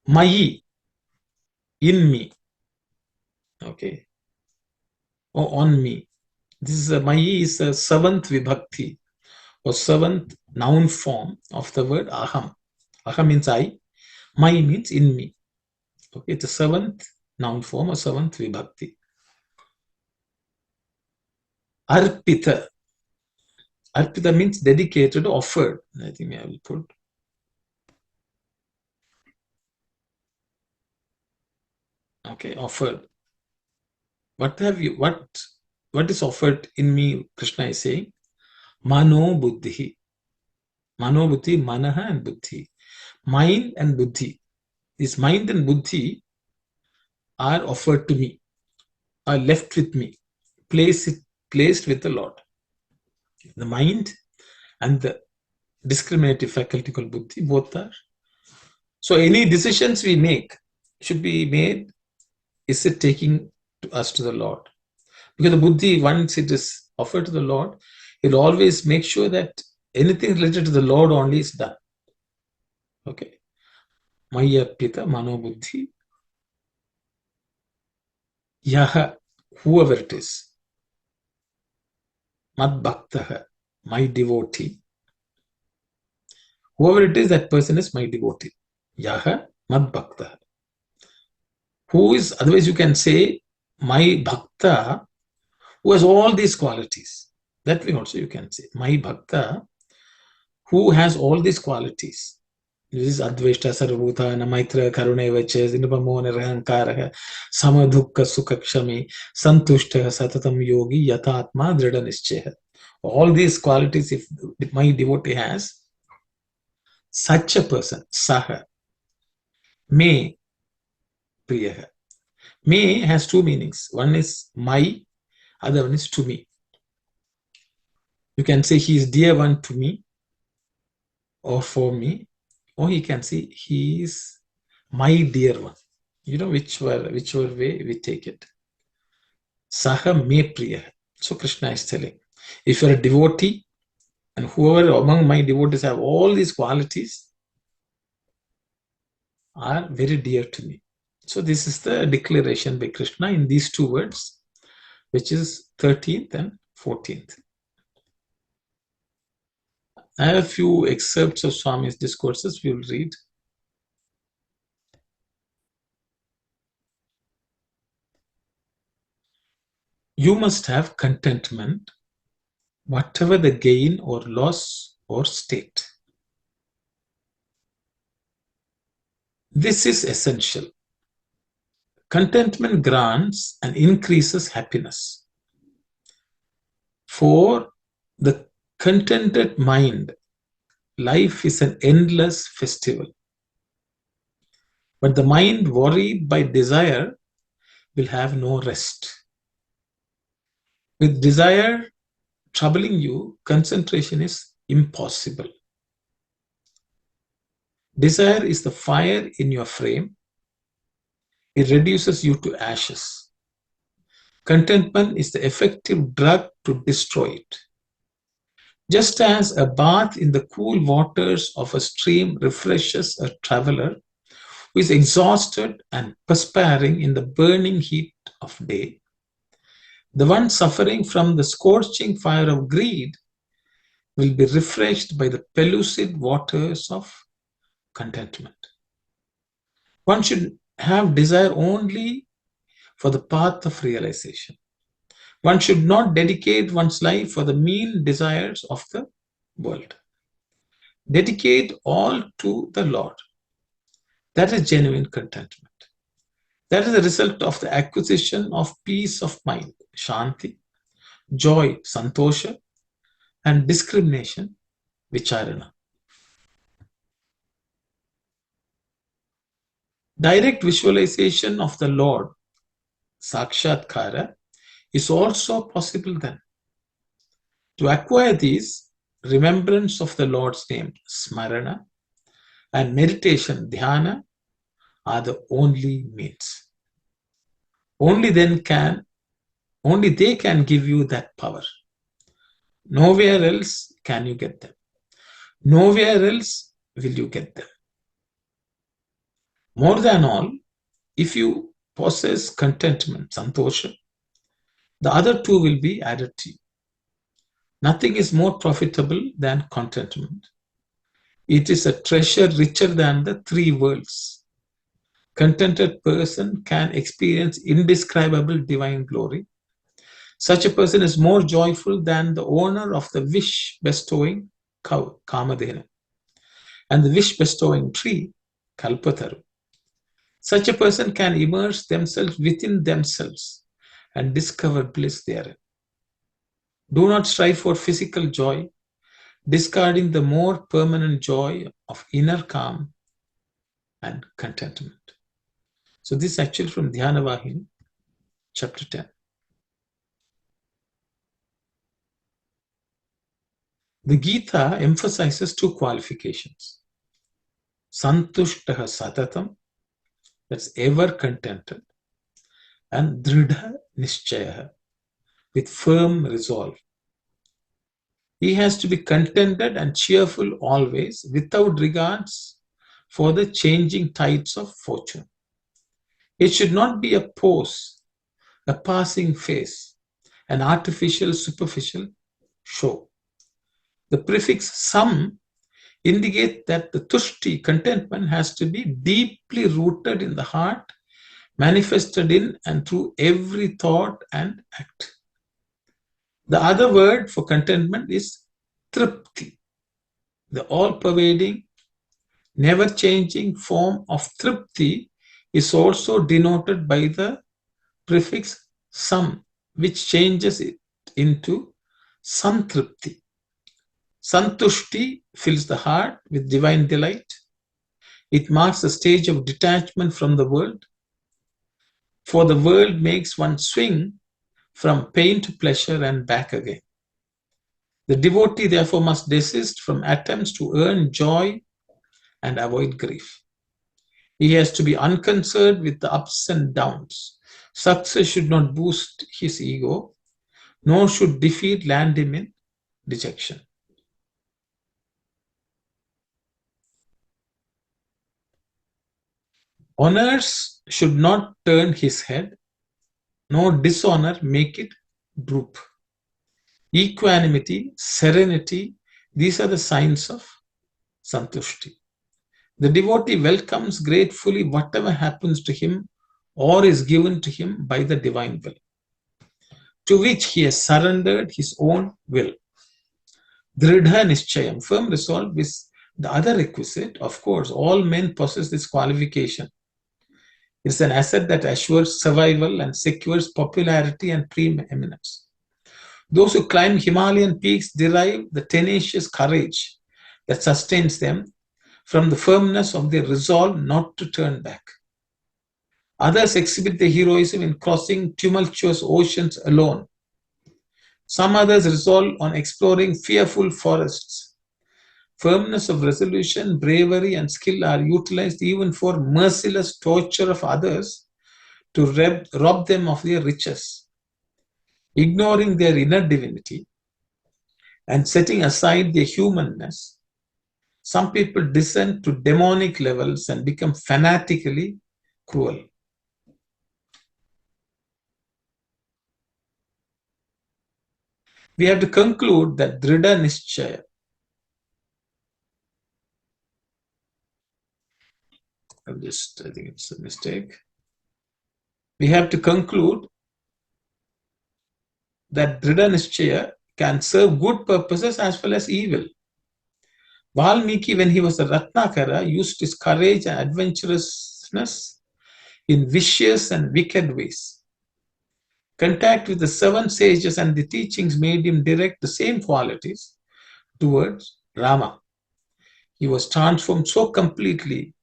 Mayi, in me. Okay. Or on me. This is Mayi is a seventh vibhakti or seventh noun form of the word aham. Aham means I. Mayi means in me. Okay, it's a seventh noun form or seventh vibhakti. Arpita. Arpita means dedicated, offered. I think I will put. Okay, offered. What is offered in me? Krishna is saying, Mano Buddhi. Mano Buddhi, Manaha and Buddhi. Mind and Buddhi. This mind and Buddhi are offered to me, are left with me, placed with the Lord. The mind and the discriminative faculty called Buddhi, both are. So any decisions we make should be made, is it taking us to the Lord? Because the Buddhi, once it is offered to the Lord, it will always make sure that anything related to the Lord only is done. Okay. Maya Pita Mano Buddhi. Yaha, whoever it is. Mad Bhaktaha, my devotee. Whoever it is, that person is my devotee. Yaha Mad Bhaktaha. Who is, otherwise you can say, my Bhakta, who has all these qualities. That way also you can say, my Bhakta, who has all these qualities. This is Advaita, Sarvabhutana, Maitra, Karuna, Vacha, Zinupamo, Nirahankara, Samadhukka, Sukakshami, Santushta, Satatam Yogi, Yatatma, Dridha Nischaya. All these qualities, if my devotee has, such a person, Saha, May, Priyaha. May has two meanings. One is my, other one is to me. You can say he is dear one to me or for me, or he can say he is my dear one. Whichever way we take it. Saha me priya. So Krishna is telling. If you're a devotee, and whoever among my devotees have all these qualities, are very dear to me. So this is the declaration by Krishna in these two words, which is 13th and 14th. I have a few excerpts of Swami's discourses we will read. You must have contentment, whatever the gain or loss or state. This is essential. Contentment grants and increases happiness. For the contented mind, life is an endless festival. But the mind worried by desire will have no rest. With desire troubling you, concentration is impossible. Desire is the fire in your frame. It reduces you to ashes. Contentment is the effective drug to destroy it. Just as a bath in the cool waters of a stream refreshes a traveler who is exhausted and perspiring in the burning heat of day, the one suffering from the scorching fire of greed will be refreshed by the pellucid waters of contentment. One should have desire only for the path of realization. One should not dedicate one's life for the mean desires of the world. Dedicate all to the Lord. That is genuine contentment. That is the result of the acquisition of peace of mind, shanti, joy, santosha, and discrimination, vicharana. Direct visualization of the Lord, sakshatkara, is also possible then. To acquire these, remembrance of the Lord's name, smarana, and meditation, dhyana, are the only means. Only they can give you that power. Nowhere else can you get them. Nowhere else will you get them. More than all, if you possess contentment, santosha, the other two will be added to you. Nothing is more profitable than contentment. It is a treasure richer than the three worlds. Contented person can experience indescribable divine glory. Such a person is more joyful than the owner of the wish-bestowing cow, Kamadhenu, and the wish-bestowing tree, Kalpataru. Such a person can immerse themselves within themselves and discover bliss therein. Do not strive for physical joy, discarding the more permanent joy of inner calm and contentment. So this is actually from Dhyana Vahini, chapter 10. The Gita emphasizes two qualifications. Santushtaha satatam, that's ever contented, and dridha nishchayaha, with firm resolve. He has to be contented and cheerful always, without regards for the changing tides of fortune. It should not be a pose, a passing face, an artificial, superficial show. The prefix sam indicates that the tushti, contentment, has to be deeply rooted in the heart, manifested in and through every thought and act. The other word for contentment is tripti, the all-pervading, never-changing form of tripti is also denoted by the prefix sam, which changes it into santripti. Santushti fills the heart with divine delight. It marks a stage of detachment from the world, for the world makes one swing from pain to pleasure and back again. The devotee therefore must desist from attempts to earn joy and avoid grief. He has to be unconcerned with the ups and downs. Success should not boost his ego, nor should defeat land him in dejection. Honors should not turn his head, nor dishonor make it droop. Equanimity, serenity, these are the signs of santushti. The devotee welcomes gratefully whatever happens to him or is given to him by the divine will, to which he has surrendered his own will. Dridha nischayam, firm resolve, is the other requisite. Of course, all men possess this qualification. It's an asset that assures survival and secures popularity and preeminence. Those who climb Himalayan peaks derive the tenacious courage that sustains them from the firmness of their resolve not to turn back. Others exhibit their heroism in crossing tumultuous oceans alone. Some others resolve on exploring fearful forests. Firmness of resolution, bravery, and skill are utilized even for merciless torture of others to rob them of their riches. Ignoring their inner divinity and setting aside their humanness, some people descend to demonic levels and become fanatically cruel. We have to conclude that Dridha Nischaya, I think it's a mistake. We have to conclude that Dridha Nischaya can serve good purposes as well as evil. Valmiki, when he was a Ratnakara, used his courage and adventurousness in vicious and wicked ways. Contact with the 7 sages and the teachings made him direct the same qualities towards Rama. He was transformed so completely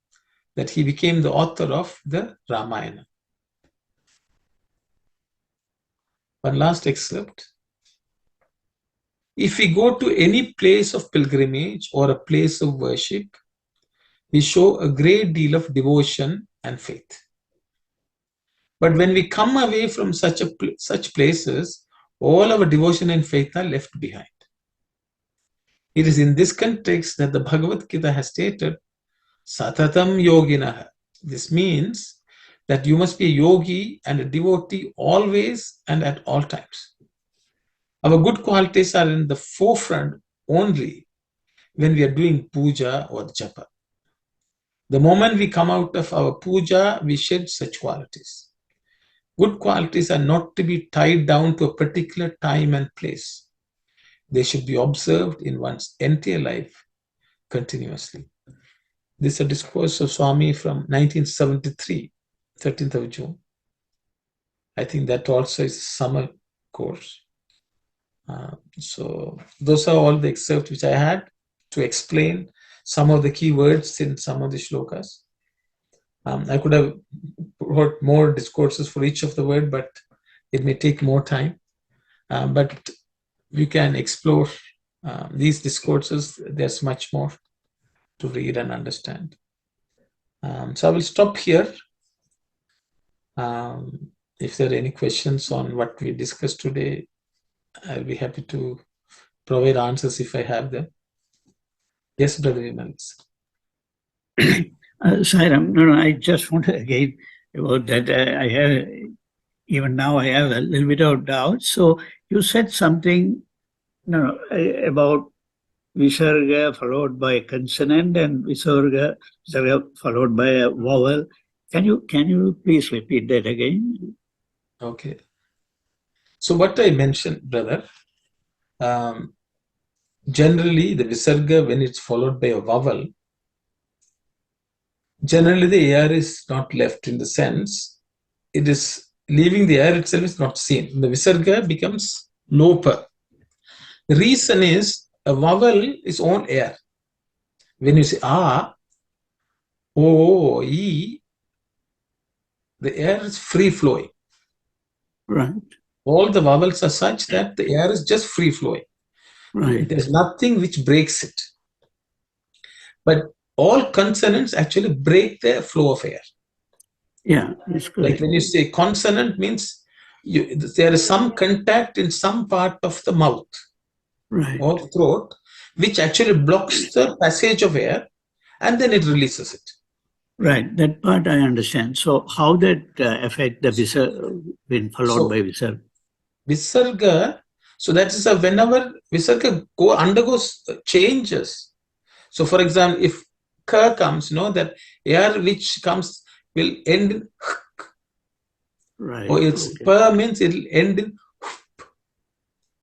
that he became the author of the Ramayana. One last excerpt. If we go to any place of pilgrimage or a place of worship, we show a great deal of devotion and faith. But when we come away from such places, all our devotion and faith are left behind. It is in this context that the Bhagavad Gita has stated, Satatam Yoginaha. This means that you must be a yogi and a devotee always and at all times. Our good qualities are in the forefront only when we are doing puja or japa. The moment we come out of our puja, we shed such qualities. Good qualities are not to be tied down to a particular time and place. They should be observed in one's entire life continuously. This is a discourse of Swami from 1973, 13th of June. I think that also is a summer course. So those are all the excerpts which I had to explain some of the key words in some of the shlokas. I could have wrote more discourses for each of the word, but it may take more time. But you can explore these discourses. There's much more to read and understand. So I will stop here. If there are any questions on what we discussed today, I'll be happy to provide answers if I have them. Yes, Brother Vimal. Sairam, no, I just want to again about that. I have, even now I have a little bit of doubt. So you said something about Visarga followed by a consonant and Visarga followed by a vowel. Can you please repeat that again? Okay. So what I mentioned, brother, generally the Visarga, when it's followed by a vowel, generally the air is not left, in the sense it is leaving, the air itself is not seen. The Visarga becomes lopa. The reason is a vowel is own air. When you say a, o, e, the air is free flowing. Right. All the vowels are such that the air is just free flowing. Right. There's nothing which breaks it. But all consonants actually break the flow of air. Yeah, that's correct. Like when you say consonant means there is some contact in some part of the mouth Right. or throat, which actually blocks the passage of air, and then it releases it. Right. That part I understand. So how that affect the visarga when followed by visarga? Visarga, so that is whenever visarga undergoes changes. So for example, if ka comes, that air which comes will end in Right. or it's Okay. pa means it will end in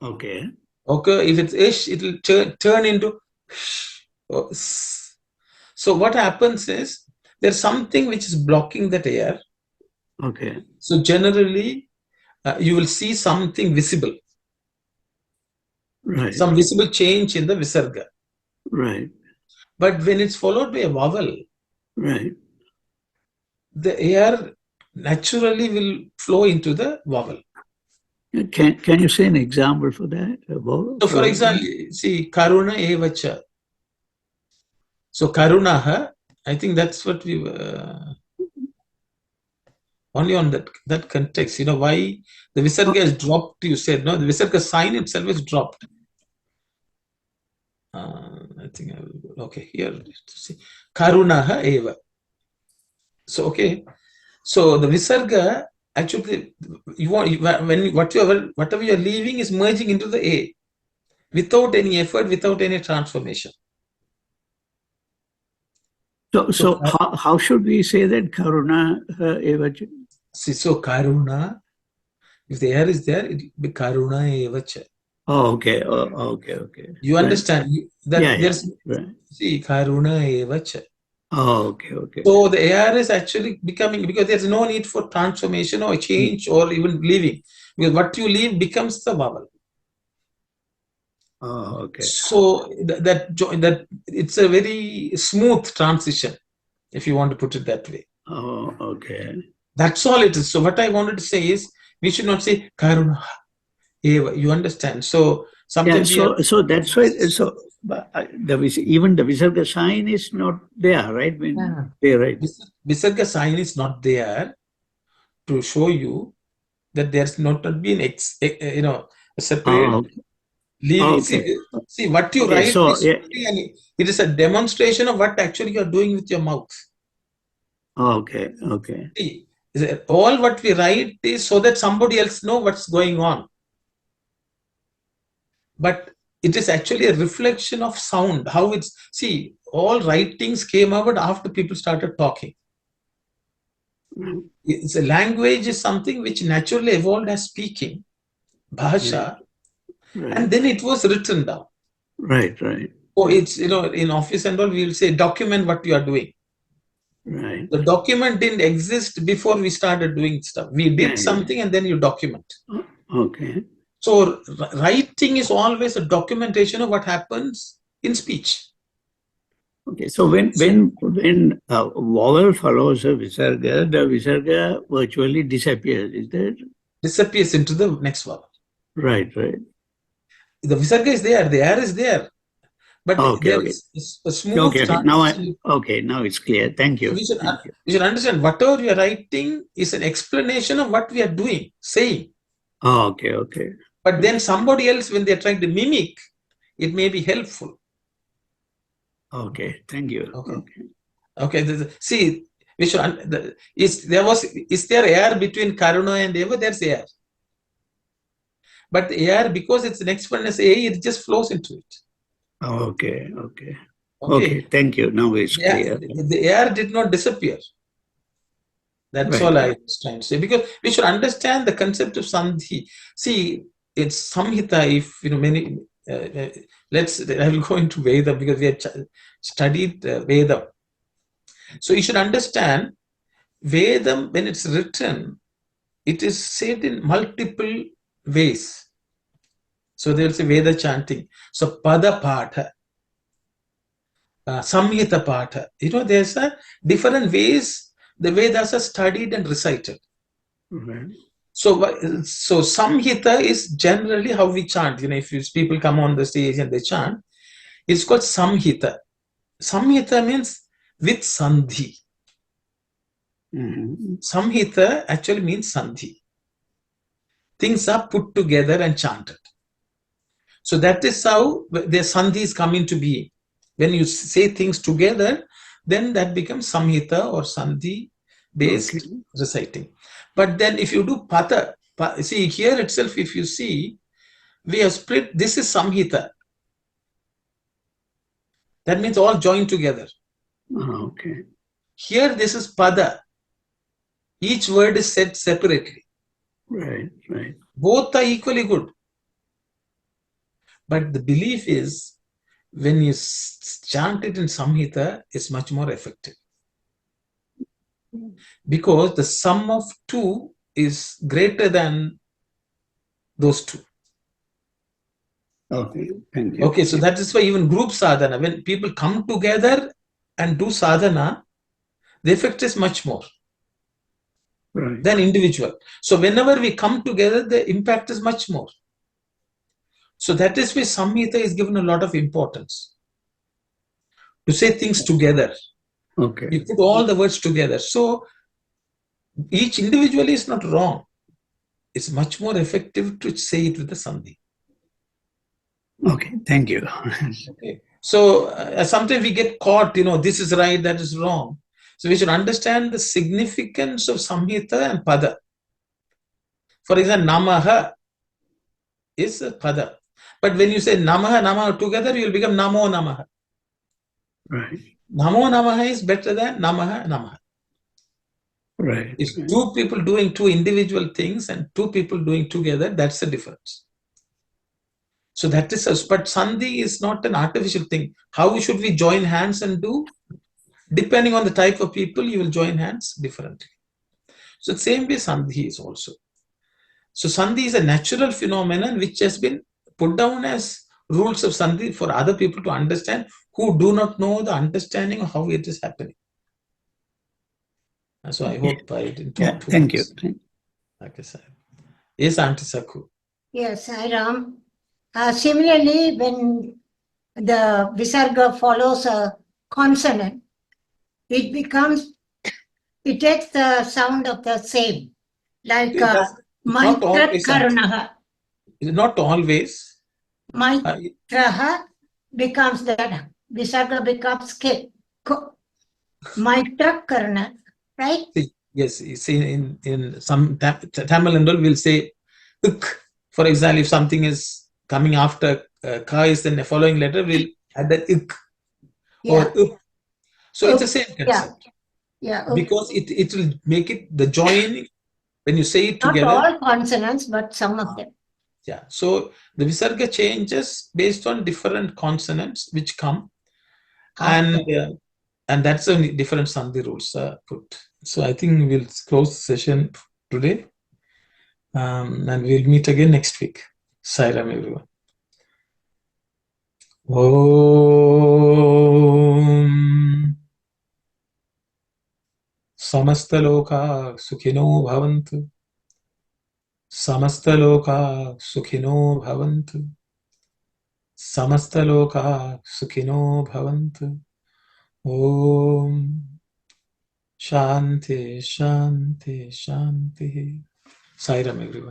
Okay. okay. If it's ish, it will turn into or s. So what happens is there's something which is blocking that air. Okay. So generally, you will see something visible. Right. Some visible change in the visarga. Right. But when it's followed by a vowel, Right. the air naturally will flow into the vowel. Can you say an example for that? So for example, see, karuna evacha. So karunaha, I think that's what we only on that context, why the visarga is dropped, you said, no, the visarga sign itself is dropped. I think I will, okay, here, see, karunaha eva. So, okay, so the visarga, actually, whatever you're leaving is merging into the A without any effort, without any transformation. So how should we say that karuna evacha? See, so karuna, if the air is there, it will be karuna evacha. Oh, okay. Oh, okay. You understand that there's right. see karuna evacha. Oh, okay. So the air is actually becoming, because there's no need for transformation or change or even leaving, because what you leave becomes the vowel. Oh, okay. So that it's a very smooth transition, if you want to put it that way. Oh, okay. That's all it is. So what I wanted to say is, we should not say karuna eva. You understand? So sometimes so that's why. So even the visarga sign is not there, right? Right. Visarga sign is not there to show you that there's not been a separate leaving. See what you write is it is a demonstration of what actually you're doing with your mouth. Okay. See, all what we write is so that somebody else know what's going on. But it is actually a reflection of sound. How it's, see, all writings came about after people started talking. It's a language is something which naturally evolved as speaking, bhasha, and then it was written down. Right. Oh, it's, in office and all, we will say document what you are doing. Right. The document didn't exist before we started doing stuff. We did something and then you document. Okay. So writing is always a documentation of what happens in speech. Okay. So when vowel follows a visarga, the visarga virtually disappears. Is that? Disappears into the next vowel. Right. The visarga is there. The air is there. But there is a smooth transition. Now it's clear. Thank you. We should understand whatever you are writing is an explanation of what we are doing, saying. Oh, okay. But then somebody else, when they are trying to mimic, it may be helpful. Okay, thank you. Okay. See, we should. Is there air between karuna and eva? There's air. But the air, because it's the next one is a, it just flows into it. Okay. Thank you. Now it's clear. The air did not disappear. That's all I was trying to say. Because we should understand the concept of sandhi. See, it's samhita. If many. I will go into Veda because we have studied Veda. So you should understand Veda, when it's written, it is said in multiple ways. So there is a Veda chanting. So pada patha, samhita patha. There's a different ways the Vedas are studied and recited. So samhita is generally how we chant. If people come on the stage and they chant, it's called samhita. Samhita means with sandhi. Samhita actually means sandhi. things are put together and chanted. So that is how the sandhis come into being. When you say things together, then that becomes samhita or sandhi based reciting. But then if you do pada, see here itself, if you see, we have split, this is samhita. That means all joined together. Okay. Here this is pada. Each word is said separately. Right. Both are equally good. But the belief is, when you chant it in samhita, it's much more effective. Because the sum of two is greater than those two. Okay, thank you. Okay, so that is why even group sadhana, when people come together and do sadhana, the effect is much more than individual. So whenever we come together, the impact is much more. So that is why samhita is given a lot of importance. To say things together. Okay. You put all the words together. So each individual is not wrong. It's much more effective to say it with the sandhi. Okay, thank you. Okay. So sometimes we get caught, this is right, that is wrong. So we should understand the significance of samhita and pada. For example, namaha is a pada. But when you say namaha together, you will become namo namaha. Right. Namo namaha is better than namaha. Right. If two people doing two individual things and two people doing together, that's the difference. So that is us. But sandhi is not an artificial thing. How should we join hands and do? Depending on the type of people, you will join hands differently. So the same way sandhi is also. So sandhi is a natural phenomenon which has been put down as rules of sandhi for other people to understand who do not know the understanding of how it is happening. So I hope I didn't talk too thank much. you. Okay, sir. Yes, Auntie Sakhu. Yes, Ram. Similarly, when the visarga follows a consonant, it takes the sound of the same. Like Not always. Maitra Not always. Maitra becomes that. Visarga becomes K. Maitra Karna, right? Yes, see, in some Tamil and all, we'll say uk. For example, if something is coming after ka is then the following letter, we'll add the ik or up. So it's the same concept. Yeah. Because it will make it the join when you say it together. Not all consonants, but some of them. Yeah. So the visarga changes based on different consonants which come, and that's a different sandhi rules put. So I think we'll close the session today, and we'll meet again next week. Sairam, everyone. Om Samastaloka Sukhino Bhavantu. Samastaloka Sukhino Bhavantu. Samastaloka Sukhino Bhavantu. Om Shanti, Shanti, Shanti. Sairam, everyone.